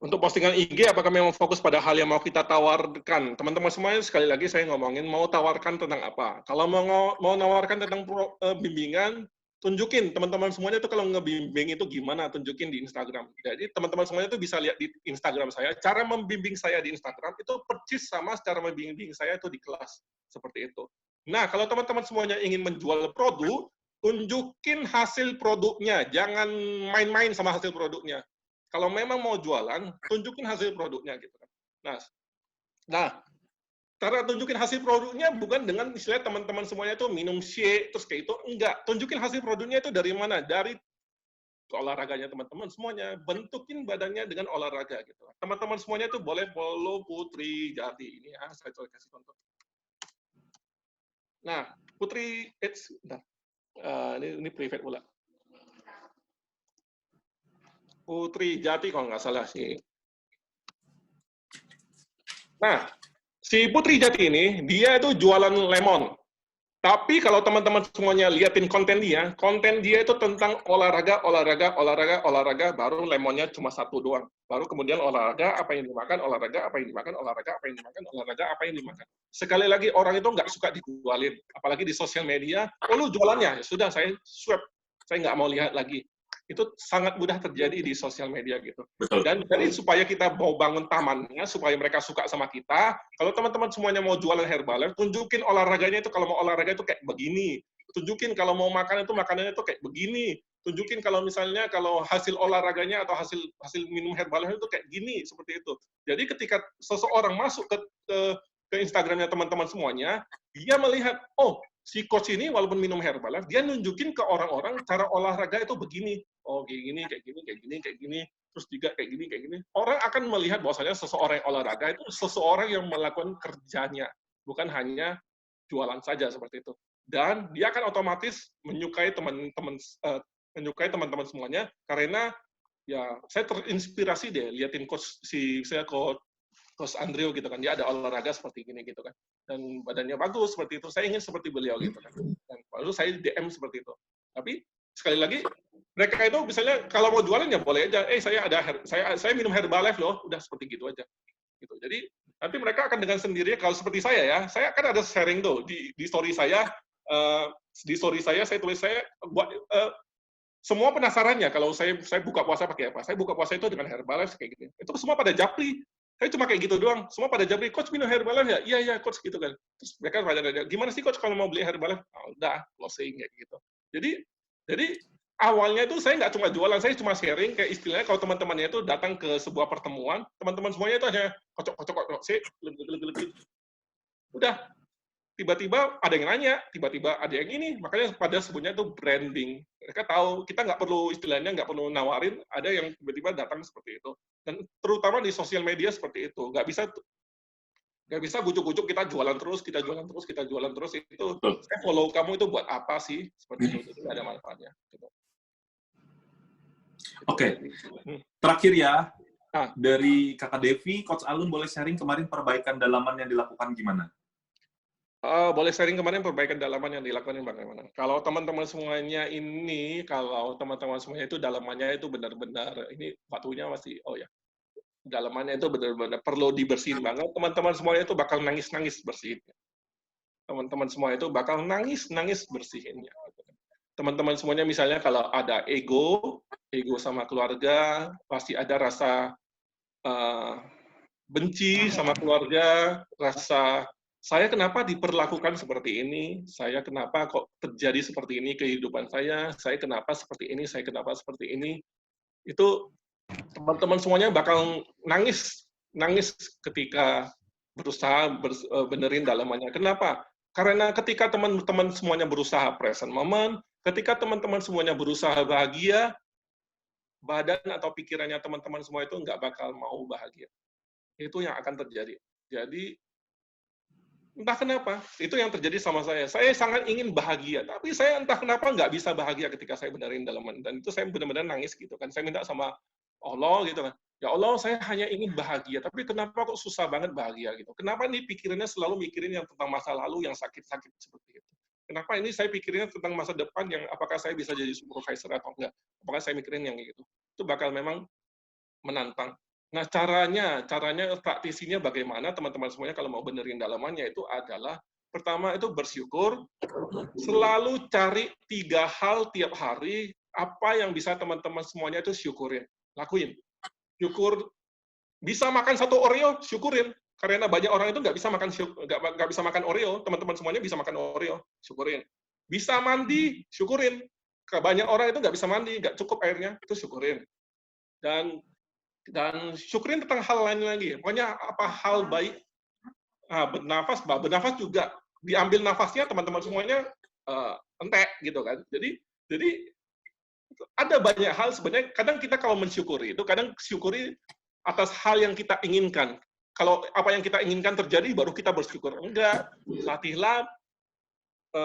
Untuk postingan IG, apakah memang fokus pada hal yang mau kita tawarkan? Teman-teman semuanya, sekali lagi saya ngomongin, mau tawarkan tentang apa? Kalau mau nawarkan tentang bimbingan, tunjukin. Teman-teman semuanya itu kalau ngebimbing itu gimana, tunjukin di Instagram. Jadi teman-teman semuanya itu bisa lihat di Instagram saya. Cara membimbing saya di Instagram itu persis sama cara membimbing saya itu di kelas. Seperti itu. Nah, kalau teman-teman semuanya ingin menjual produk, tunjukin hasil produknya. Jangan main-main sama hasil produknya. Kalau memang mau jualan, tunjukin hasil produknya gitu kan. Nah, cara tunjukin hasil produknya bukan dengan istilah teman-teman semuanya itu minum shake terus kayak itu, enggak. Tunjukin hasil produknya itu dari mana? Dari olahraganya teman-teman semuanya. Bentukin badannya dengan olahraga gitu. Teman-teman semuanya itu boleh follow Putri Jati ini ya, saya coba kasih contoh. Nah, Putri ini private pula. Putri Jati kalau nggak salah sih. Nah, si Putri Jati ini, dia itu jualan lemon. Tapi kalau teman-teman semuanya liatin konten dia itu tentang olahraga, baru lemonnya cuma satu doang. Baru kemudian olahraga, apa yang dimakan, olahraga, apa yang dimakan, olahraga, apa yang dimakan, olahraga, apa yang dimakan. Sekali lagi, orang itu nggak suka dijualin. Apalagi di sosial media, oh lu jualannya, ya sudah, saya swipe. Saya nggak mau lihat lagi. Itu sangat mudah terjadi di sosial media gitu. Betul. Dan jadi supaya kita mau bangun tamannya, supaya mereka suka sama kita, kalau teman-teman semuanya mau jualan Herbalife, tunjukin olahraganya itu kalau mau olahraga itu kayak begini. Tunjukin kalau mau makan itu makanannya itu kayak begini. Tunjukin kalau misalnya kalau hasil olahraganya atau hasil minum Herbalife itu kayak gini, seperti itu. Jadi ketika seseorang masuk ke Instagramnya teman-teman semuanya, dia melihat, oh, si coach ini walaupun minum Herbalife, dia nunjukin ke orang-orang cara olahraga itu begini. Oh, kayak gini, kayak gini, kayak gini, kayak gini. Terus juga kayak gini, kayak gini. Orang akan melihat bahwasanya seseorang yang olahraga itu seseorang yang melakukan kerjanya, bukan hanya jualan saja seperti itu. Dan dia akan otomatis menyukai teman-teman semuanya karena ya saya terinspirasi deh liatin coach Coach Andrew gitu kan, dia ada olahraga seperti gini gitu kan, dan badannya bagus seperti itu, saya ingin seperti beliau gitu kan, dan lalu saya DM seperti itu. Tapi sekali lagi mereka itu misalnya kalau mau jualan ya boleh aja, saya minum Herbalife loh, udah seperti gitu aja gitu. Jadi nanti mereka akan dengan sendirinya, kalau seperti saya kan ada sharing tuh di story saya, saya tulis semua penasarannya kalau saya buka puasa pakai apa, saya buka puasa itu dengan Herbalife kayak gitu, itu semua pada japri. Saya cuma kayak gitu doang, semua pada japri, coach minum Herbalife ya? Iya coach gitu kan. Terus mereka pada nanya, gimana sih coach kalau mau beli Herbalife? Oh, udah, closing kayak gitu. Jadi awalnya itu saya nggak cuma jualan, saya cuma sharing, kayak istilahnya kalau teman-temannya itu datang ke sebuah pertemuan, teman-teman semuanya itu hanya kocok, sih, udah. Tiba-tiba ada yang nanya, tiba-tiba ada yang ini, makanya pada sebutnya itu branding. Mereka tahu, kita nggak perlu istilahnya, nggak perlu nawarin, ada yang tiba-tiba datang seperti itu. Dan terutama di sosial media seperti itu, nggak bisa bujuk-bujuk kita jualan terus, itu saya follow kamu itu buat apa sih? Seperti itu, itu nggak ada manfaatnya. Gitu. Oke. Terakhir ya, dari Kakak Devi, Coach Alun boleh sharing kemarin perbaikan dalaman yang dilakukan gimana? Boleh sharing kemarin perbaikan dalaman yang dilakukan bagaimana? Kalau teman-teman semuanya itu dalamannya itu benar-benar, ini batunya masih, dalamannya itu benar-benar perlu dibersihin banget, teman-teman semuanya itu bakal nangis-nangis bersihinnya. Teman-teman semua itu bakal nangis-nangis bersihinnya. Teman-teman semuanya misalnya kalau ada ego sama keluarga, pasti ada rasa benci sama keluarga, rasa saya kenapa diperlakukan seperti ini, saya kenapa kok terjadi seperti ini kehidupan saya kenapa seperti ini, itu teman-teman semuanya bakal nangis ketika berusaha benerin dalamannya. Kenapa? Karena ketika teman-teman semuanya berusaha present moment, ketika teman-teman semuanya berusaha bahagia, badan atau pikirannya teman-teman semua itu nggak bakal mau bahagia. Itu yang akan terjadi. Jadi entah kenapa, itu yang terjadi sama saya. Saya sangat ingin bahagia, tapi saya entah kenapa nggak bisa bahagia ketika saya benerin dalaman. Dan itu saya benar-benar nangis gitu kan. Saya minta sama Allah gitu kan. Ya Allah, saya hanya ingin bahagia, tapi kenapa kok susah banget bahagia gitu? Kenapa ini pikirannya selalu mikirin yang tentang masa lalu yang sakit-sakit seperti itu? Kenapa ini saya pikirinnya tentang masa depan yang apakah saya bisa jadi supervisor atau enggak? Apakah saya mikirin yang gitu? Itu bakal memang menantang. Nah, caranya praktisinya bagaimana teman-teman semuanya kalau mau benerin dalamannya itu adalah pertama itu bersyukur, selalu cari 3 hal tiap hari apa yang bisa teman-teman semuanya itu syukurin, lakuin. Syukur bisa makan 1 Oreo, syukurin. Karena banyak orang itu nggak bisa makan Oreo, teman-teman semuanya bisa makan Oreo, syukurin. Bisa mandi, syukurin. Banyak orang itu nggak bisa mandi, nggak cukup airnya, itu syukurin. Dan syukurin tentang hal lain lagi. Pokoknya apa hal baik, bernafas juga. Diambil nafasnya teman-teman semuanya entek gitu kan. Jadi ada banyak hal sebenarnya. Kadang kita kalau mensyukuri itu kadang syukuri atas hal yang kita inginkan. Kalau apa yang kita inginkan terjadi baru kita bersyukur. Enggak, latihlah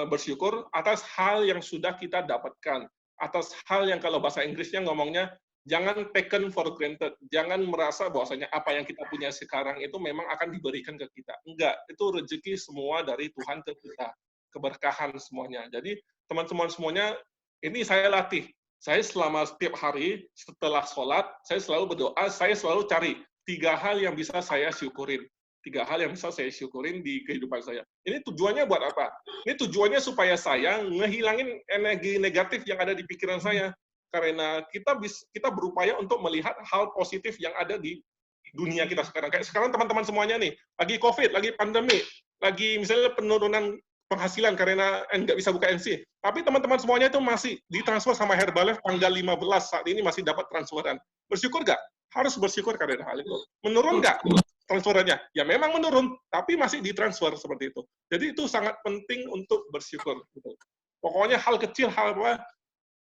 bersyukur atas hal yang sudah kita dapatkan. Atas hal yang kalau bahasa Inggrisnya ngomongnya jangan taken for granted. Jangan merasa bahwasanya apa yang kita punya sekarang itu memang akan diberikan ke kita. Enggak, itu rezeki semua dari Tuhan ke kita. Keberkahan semuanya. Jadi teman-teman semuanya, ini saya latih. Saya selama setiap hari setelah sholat, saya selalu berdoa, saya selalu cari 3 hal yang bisa saya syukurin. 3 hal yang bisa saya syukurin di kehidupan saya. Ini tujuannya buat apa? Ini tujuannya supaya saya ngehilangin energi negatif yang ada di pikiran saya. Karena kita berupaya untuk melihat hal positif yang ada di dunia kita sekarang. Kayak sekarang teman-teman semuanya nih, lagi COVID, lagi pandemi, lagi misalnya penurunan penghasilan karena nggak bisa buka NC. Tapi teman-teman semuanya itu masih ditransfer sama Herbalife tanggal 15 saat ini masih dapat transferan. Bersyukur nggak? Harus bersyukur karena hal itu. Menurun nggak transferannya? Ya memang menurun, tapi masih ditransfer seperti itu. Jadi itu sangat penting untuk bersyukur. Pokoknya hal kecil, hal apa,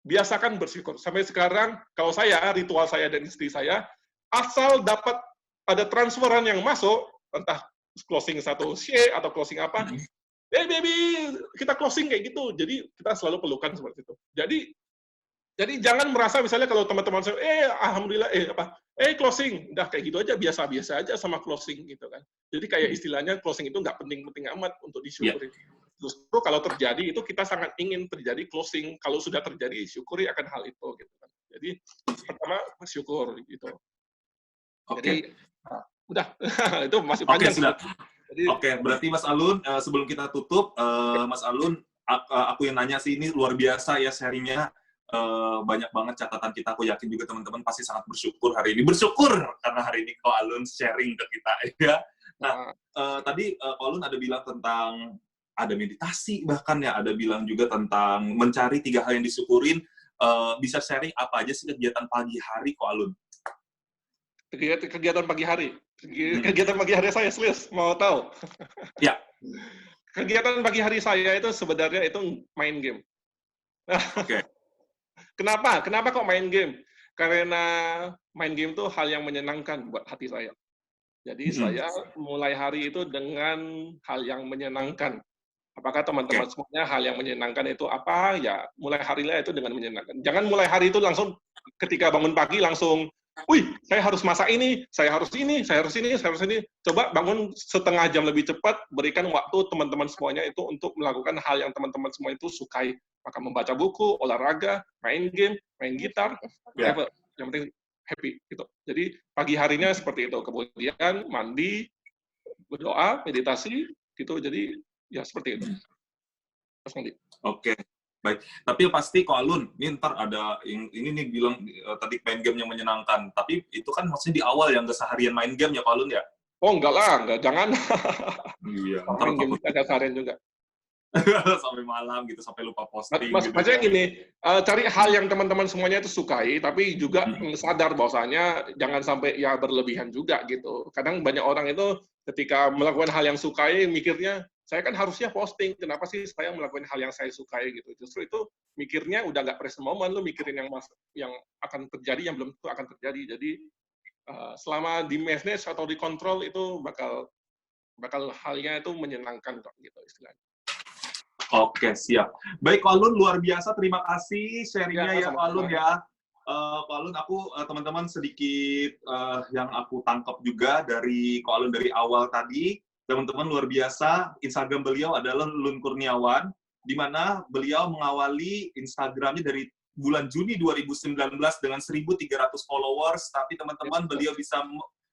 biasakan bersyukur. Sampai sekarang, kalau saya, ritual saya dan istri saya, asal dapat ada transferan yang masuk, entah closing 1C atau closing apa, baby, kita closing kayak gitu. Jadi kita selalu pelukan seperti itu. Jadi jangan merasa misalnya kalau teman-teman saya, alhamdulillah, closing, udah kayak gitu aja, biasa-biasa aja sama closing gitu kan. Jadi kayak istilahnya closing itu nggak penting-penting amat untuk disyukuri. Justru kalau terjadi itu kita sangat ingin terjadi closing. Kalau sudah terjadi, syukuri akan hal itu gitu kan. Jadi pertama bersyukur gitu. Jadi udah itu masih panjang. Sudah. Oke, berarti Mas Alun sebelum kita tutup, Mas Alun, aku yang nanya sih ini luar biasa ya sharingnya. Banyak banget catatan kita. Aku yakin juga teman-teman pasti sangat bersyukur hari ini. Bersyukur karena hari ini Ko Alun sharing ke kita ya. Nah, tadi Ko Alun ada bilang tentang ada meditasi bahkan ya, ada bilang juga tentang mencari 3 hal yang disyukurin. Bisa sharing apa aja sih kegiatan pagi hari Ko Alun? Kegiatan pagi hari. Kegiatan pagi hari saya, serius, mau tahu? Ya. Kegiatan pagi hari saya itu sebenarnya itu main game. Oke. Kenapa? Kenapa kok main game? Karena main game itu hal yang menyenangkan buat hati saya. Jadi saya mulai hari itu dengan hal yang menyenangkan. Apakah teman-teman semuanya hal yang menyenangkan itu apa? Ya, mulai harinya itu dengan menyenangkan. Jangan mulai hari itu langsung ketika bangun pagi langsung, wih, saya harus masak ini, saya harus ini, saya harus ini, saya harus ini. Coba bangun setengah jam lebih cepat, berikan waktu teman-teman semuanya itu untuk melakukan hal yang teman-teman semua itu sukai. Maka membaca buku, olahraga, main game, main gitar, whatever. Yang penting happy gitu. Jadi pagi harinya seperti itu. Kemudian mandi, berdoa, meditasi, gitu. Jadi ya seperti itu. Oke, baik. Tapi pasti Ko Alun, ini ntar ada ini nih bilang tadi main game yang menyenangkan. Tapi itu kan maksudnya di awal yang nggak seharian main game ya Ko Alun ya? Oh enggak lah, enggak, jangan. Iya. Main game agak seharian juga. Sampai malam gitu, sampai lupa posting. Maksudnya gini, cari hal yang teman-teman semuanya itu sukai, tapi juga sadar bahwasanya jangan sampai ya berlebihan juga gitu. Kadang banyak orang itu ketika melakukan hal yang sukai, mikirnya, saya kan harusnya posting, kenapa sih saya melakukan hal yang saya sukai gitu. Justru itu mikirnya udah nggak present moment, lu mikirin yang akan terjadi, yang belum tentu akan terjadi. Jadi selama di manage atau dikontrol itu bakal bakal halnya itu menyenangkan kok gitu istilahnya. Oke, siap. Baik, Ko Alun, luar biasa. Terima kasih sharingnya ya, Ko Alun ya. Ko Alun, aku teman-teman sedikit yang aku tangkap juga dari Ko Alun dari awal tadi. Teman-teman luar biasa. Instagram beliau adalah Lun Kurniawan, di mana beliau mengawali Instagramnya dari bulan Juni 2019 dengan 1.300 followers. Tapi teman-teman, beliau bisa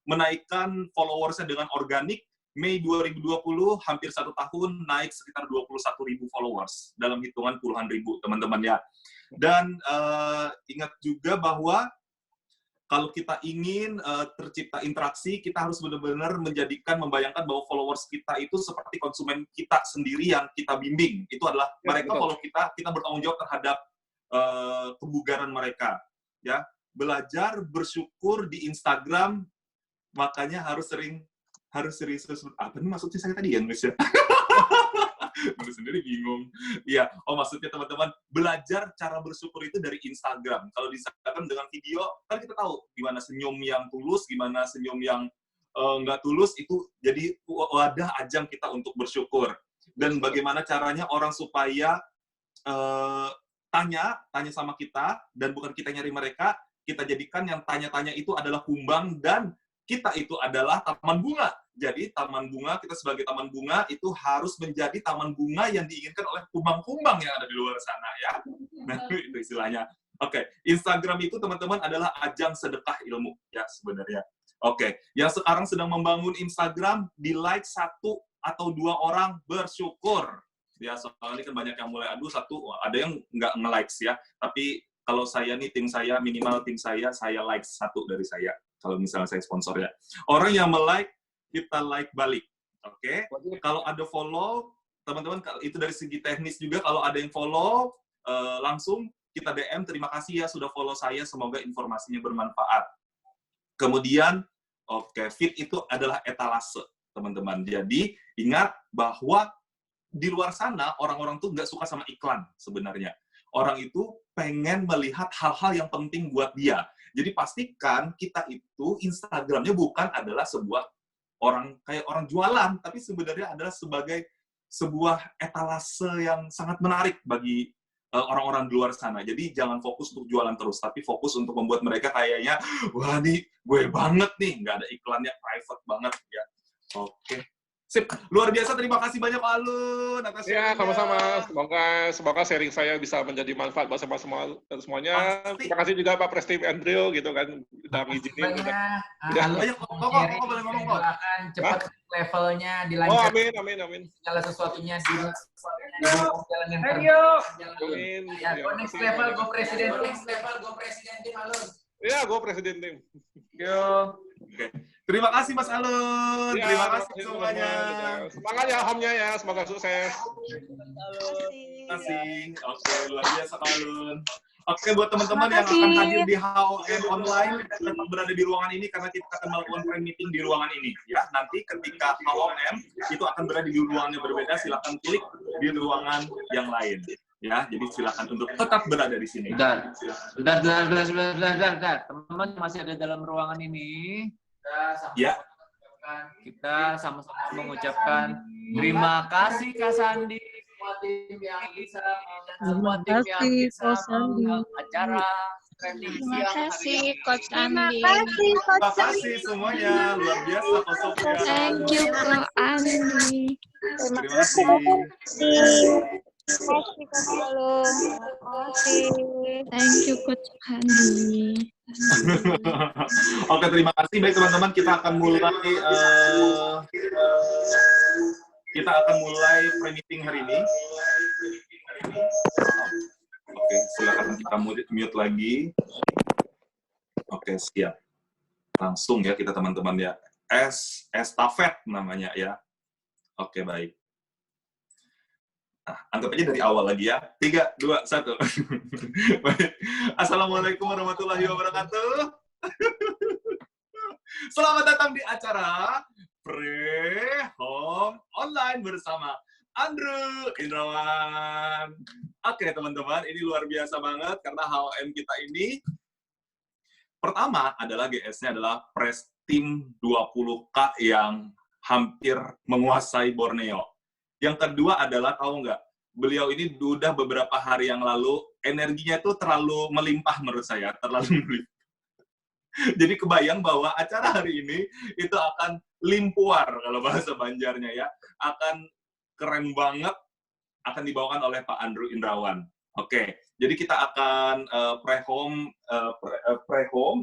menaikkan followersnya dengan organik. Mei 2020, hampir 1 tahun, naik sekitar 21.000 followers dalam hitungan puluhan ribu, teman-teman ya. Dan ingat juga bahwa kalau kita ingin tercipta interaksi, kita harus benar-benar membayangkan bahwa followers kita itu seperti konsumen kita sendiri yang kita bimbing. Itu adalah mereka follow kita bertanggung jawab terhadap kebugaran mereka. Ya, belajar bersyukur di Instagram, makanya harus serius. Apa nih maksudnya saya tadi ya, Indonesia? Gue sendiri bingung. Iya, maksudnya teman-teman, belajar cara bersyukur itu dari Instagram. Kalau di Instagram dengan video, kan kita tahu gimana senyum yang tulus, gimana senyum yang nggak tulus, itu jadi wadah ajang kita untuk bersyukur. Dan bagaimana caranya orang supaya tanya sama kita, dan bukan kita nyari mereka, kita jadikan yang tanya-tanya itu adalah kumbang, dan kita itu adalah taman bunga. Jadi taman bunga, kita sebagai taman bunga itu harus menjadi taman bunga yang diinginkan oleh kumbang-kumbang yang ada di luar sana ya. Nah, itu istilahnya. Oke, Instagram itu teman-teman adalah ajang sedekah ilmu ya sebenarnya. Oke, yang sekarang sedang membangun Instagram, di like 1 atau 2 orang bersyukur. Ya, soalnya kan banyak yang mulai ada yang nggak nge-likes ya. Tapi kalau saya nih, minimal tim saya like 1 dari saya. Kalau misalnya saya sponsor ya. Orang yang like, kita like balik. Oke? Kalau ada follow, teman-teman, itu dari segi teknis juga, kalau ada yang follow, langsung kita DM, terima kasih ya sudah follow saya, semoga informasinya bermanfaat. Kemudian, feed itu adalah etalase, teman-teman. Jadi, ingat bahwa di luar sana, orang-orang tuh nggak suka sama iklan sebenarnya. Orang itu pengen melihat hal-hal yang penting buat dia. Jadi pastikan kita itu Instagramnya bukan adalah sebuah kayak orang jualan, tapi sebenarnya adalah sebagai sebuah etalase yang sangat menarik bagi orang-orang di luar sana. Jadi jangan fokus untuk jualan terus, tapi fokus untuk membuat mereka kayaknya, wah nih gue banget nih, nggak ada iklannya, private banget ya. Oke. Sip, luar biasa. Terima kasih banyak Pak Alun atas sharingnya. Ya, sama-sama. Semoga sharing saya bisa menjadi manfaat buat semuanya. Pasti. Terima kasih juga Pak Prestim Andrew gitu kan udah ngizinin. Udah banyak kok boleh ngomong kok. Cepat levelnya dilanjutkan. Amin. Segala sesuatunya di jalan yang terbaik. Amin. Ya, next level go presiden tim Alun. Ya, go presiden tim. Yo. Oke. Terima kasih Mas Alun. Ya, terima kasih semuanya. Semangat ya home-nya ya, semoga sukses. Terima kasih. Oke, luar biasa Pak Alun. Oke, buat teman-teman yang akan hadir di HOM online, tetap berada di ruangan ini karena kita akan melakukan friend meeting di ruangan ini. Ya, nanti ketika HOM itu akan berada di ruangan yang berbeda, silakan klik di ruangan yang lain. Ya, jadi silakan untuk tetap berada di sini. Bentar. Teman-teman masih ada dalam ruangan ini. Ya. Kita sama-sama mengucapkan terima kasih Kak Sandi, semua tim yang bisa acara training siang hari ini. Coach Andi. Terima kasih semuanya, luar biasa Coach Sofia. Thank you Coach Andi. Terima kasih. Thank you Coach Andi. Oke, terima kasih. Baik teman-teman, kita akan mulai pre-meeting hari ini. Oke, silakan kita mute lagi. Oke, siap. Langsung ya kita teman-teman ya. Estafet namanya ya. Oke, baik. Nah, anggap aja dari awal lagi ya. 3, 2, 1. Baik. Assalamualaikum warahmatullahi wabarakatuh. Selamat datang di acara Pre-Home Online bersama Andrew Indrawan. Oke teman-teman, ini luar biasa banget karena HOM kita ini pertama adalah GS-nya adalah Prestim 20K yang hampir menguasai Borneo. Yang kedua adalah, tahu nggak, beliau ini udah beberapa hari yang lalu, energinya itu terlalu melimpah menurut saya, terlalu melimpah. Jadi kebayang bahwa acara hari ini itu akan limpuar, kalau bahasa Banjarnya ya, akan keren banget, akan dibawakan oleh Pak Andrew Indrawan. Oke, jadi kita akan pre-home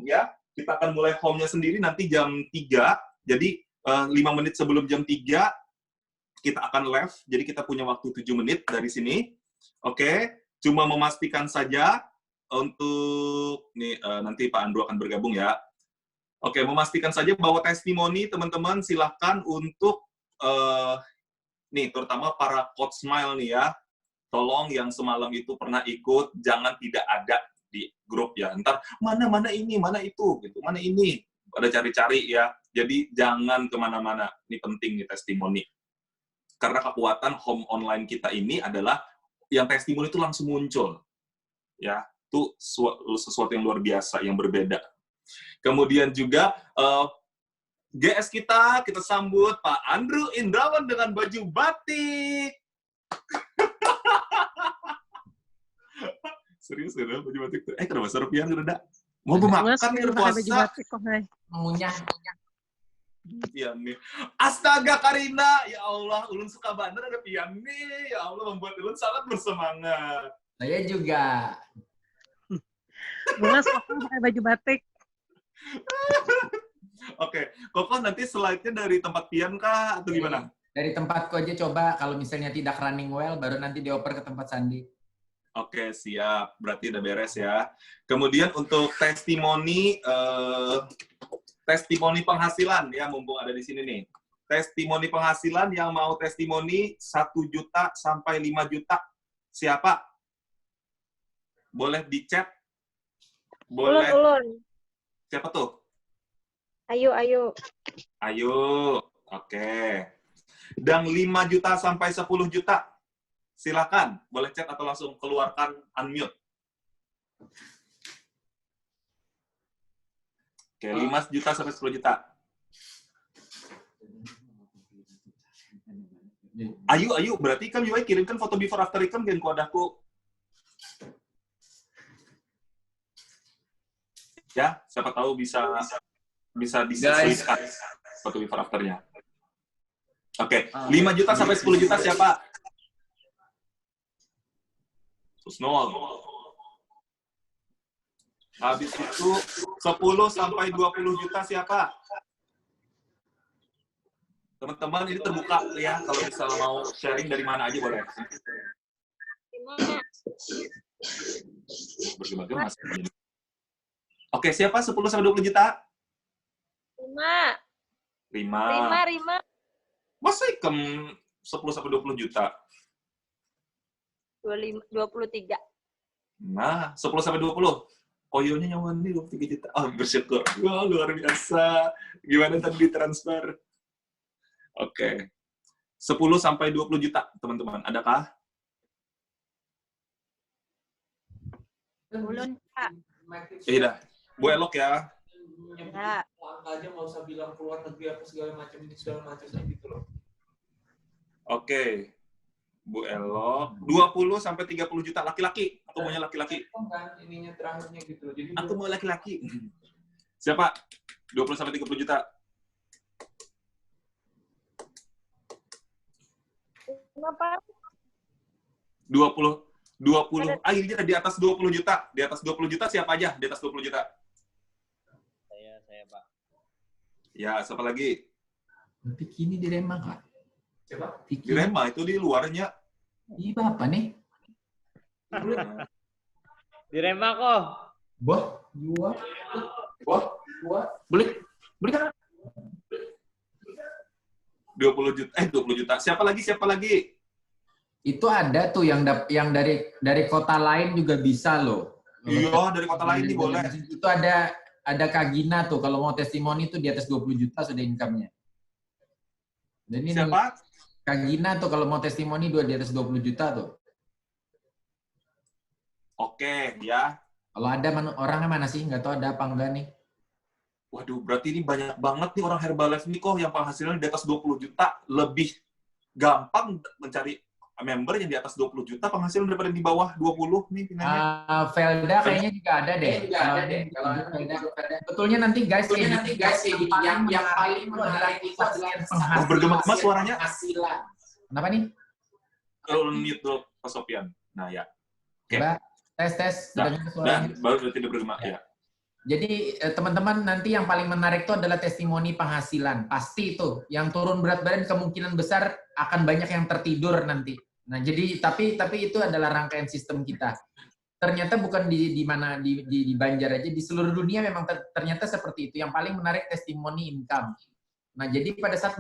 ya, kita akan mulai home-nya sendiri nanti jam 3, jadi 5 menit sebelum jam 3, kita akan live, jadi kita punya waktu 7 menit dari sini. Oke, cuma memastikan saja untuk, nih nanti Pak Andrew akan bergabung ya. Oke, memastikan saja bahwa testimoni teman-teman silahkan untuk, nih terutama para Coach Smile nih ya, tolong yang semalam itu pernah ikut, jangan tidak ada di grup ya. Ntar, mana ini, mana itu, gitu, mana ini. Pada cari-cari ya. Jadi jangan kemana-mana. Ini penting nih testimoni. Karena kekuatan home online kita ini adalah yang testimoni itu langsung muncul. Ya, itu sesuatu yang luar biasa, yang berbeda. Kemudian juga GS kita sambut Pak Andrew Indrawan dengan baju batik. Serius ya, baju batik tuh. Kenapa serupian udah? Mau makan nih puasa. Mengunyah. Pian nih. Astaga Karina, ya Allah, ulun suka banget ada pian nih. Ya Allah, membuat ulun sangat bersemangat. Saya juga. Bunga suka pakai baju batik. Oke, Koko nanti slide-nya dari tempat pian kah atau gimana? Dari tempatku aja coba, kalau misalnya tidak running well, baru nanti dioper ke tempat Sandi. Oke, siap. Berarti udah beres ya. Kemudian untuk testimoni penghasilan ya, mumpung ada di sini nih. Testimoni penghasilan yang mau testimoni 1 juta sampai 5 juta. Siapa? Boleh di chat? Boleh. Ulun. Siapa tuh? Ayo. Ayo. Oke. Dan 5 juta sampai 10 juta. Silakan, boleh chat atau langsung keluarkan unmute. Oke, 5 juta sampai 10 juta. Ayo, berarti kan juga kirimkan foto before after ikam gen ku adaku. Ya, siapa tahu bisa diselipkan foto before afternya. Oke, 5 juta sampai 10 juta siapa? Nol. Habis itu 10 sampai 20 juta siapa? Teman-teman ini terbuka ya, kalau misalnya mau sharing dari mana aja boleh. Bergema-gema. Oke, siapa 10 sampai 20 juta? 5. Masa ikem 10 sampai 20 juta? 23. Nah, 10 sampai 20. Koyonya nyaman nih 23 juta. Oh, bersyukur. Wah, luar biasa. Gimana tadi transfer? Oke. 10 sampai 20 juta, teman-teman. Adakah? Ulun, Pak. Iya, Bu Elok ya. Ya. Langkah aja nggak usah bilang keluar negeri apa segala macam ini segala macam gitu loh. Oke. Bu Elok, 20 sampai 30 juta laki-laki. Aku maunya laki-laki. Kan ininya terakhirnya gitu. Jadi Aku mau laki-laki. Siapa? 20 sampai 30 juta. Kenapa? 20. Akhirnya di atas 20 juta. Di atas 20 juta siapa aja? Di atas 20 juta. Saya, Pak. Ya, siapa lagi? Vicky ini di Rema, Kak. Siapa? Di Rema, itu di luarnya. Iya, Bapak nih. Di Rema kok. Beli kan? 20 juta. Siapa lagi? Itu ada tuh yang dari kota lain juga bisa loh. Iya, dari kota lain nih boleh. Itu ada Kak Gina tuh, kalau mau testimoni tuh di atas 20 juta sudah income-nya. Dan ini Siapa? Kak Gina tuh kalau mau testimoni di atas 20 juta tuh. Oke, ya. Kalau ada orangnya mana sih? Nggak tahu ada apa enggak nih. Waduh, berarti ini banyak banget nih orang Herbalife nih kok yang penghasilannya di atas 20 juta. Lebih gampang mencari member yang di atas 20 juta penghasilan daripada di bawah 20 nih finanya. Velda kayaknya juga ada deh. Kalau Velda. Betulnya nanti guys, yang paling menarik itu adalah Oh, bergema-gema suaranya. Kenapa nih? Kalau mute dulu, Pak Sofian. Nah, ya. Oke. Coba tes. Nah, Dengar suaranya. baru tidak bergema, ya. Jadi teman-teman nanti yang paling menarik itu adalah testimoni penghasilan. Pasti itu. Yang turun berat badan kemungkinan besar akan banyak yang tertidur nanti. Nah, jadi tapi itu adalah rangkaian sistem kita. Ternyata bukan di mana di Banjar aja, di seluruh dunia memang ternyata seperti itu. Yang paling menarik testimoni income. Nah, jadi pada saat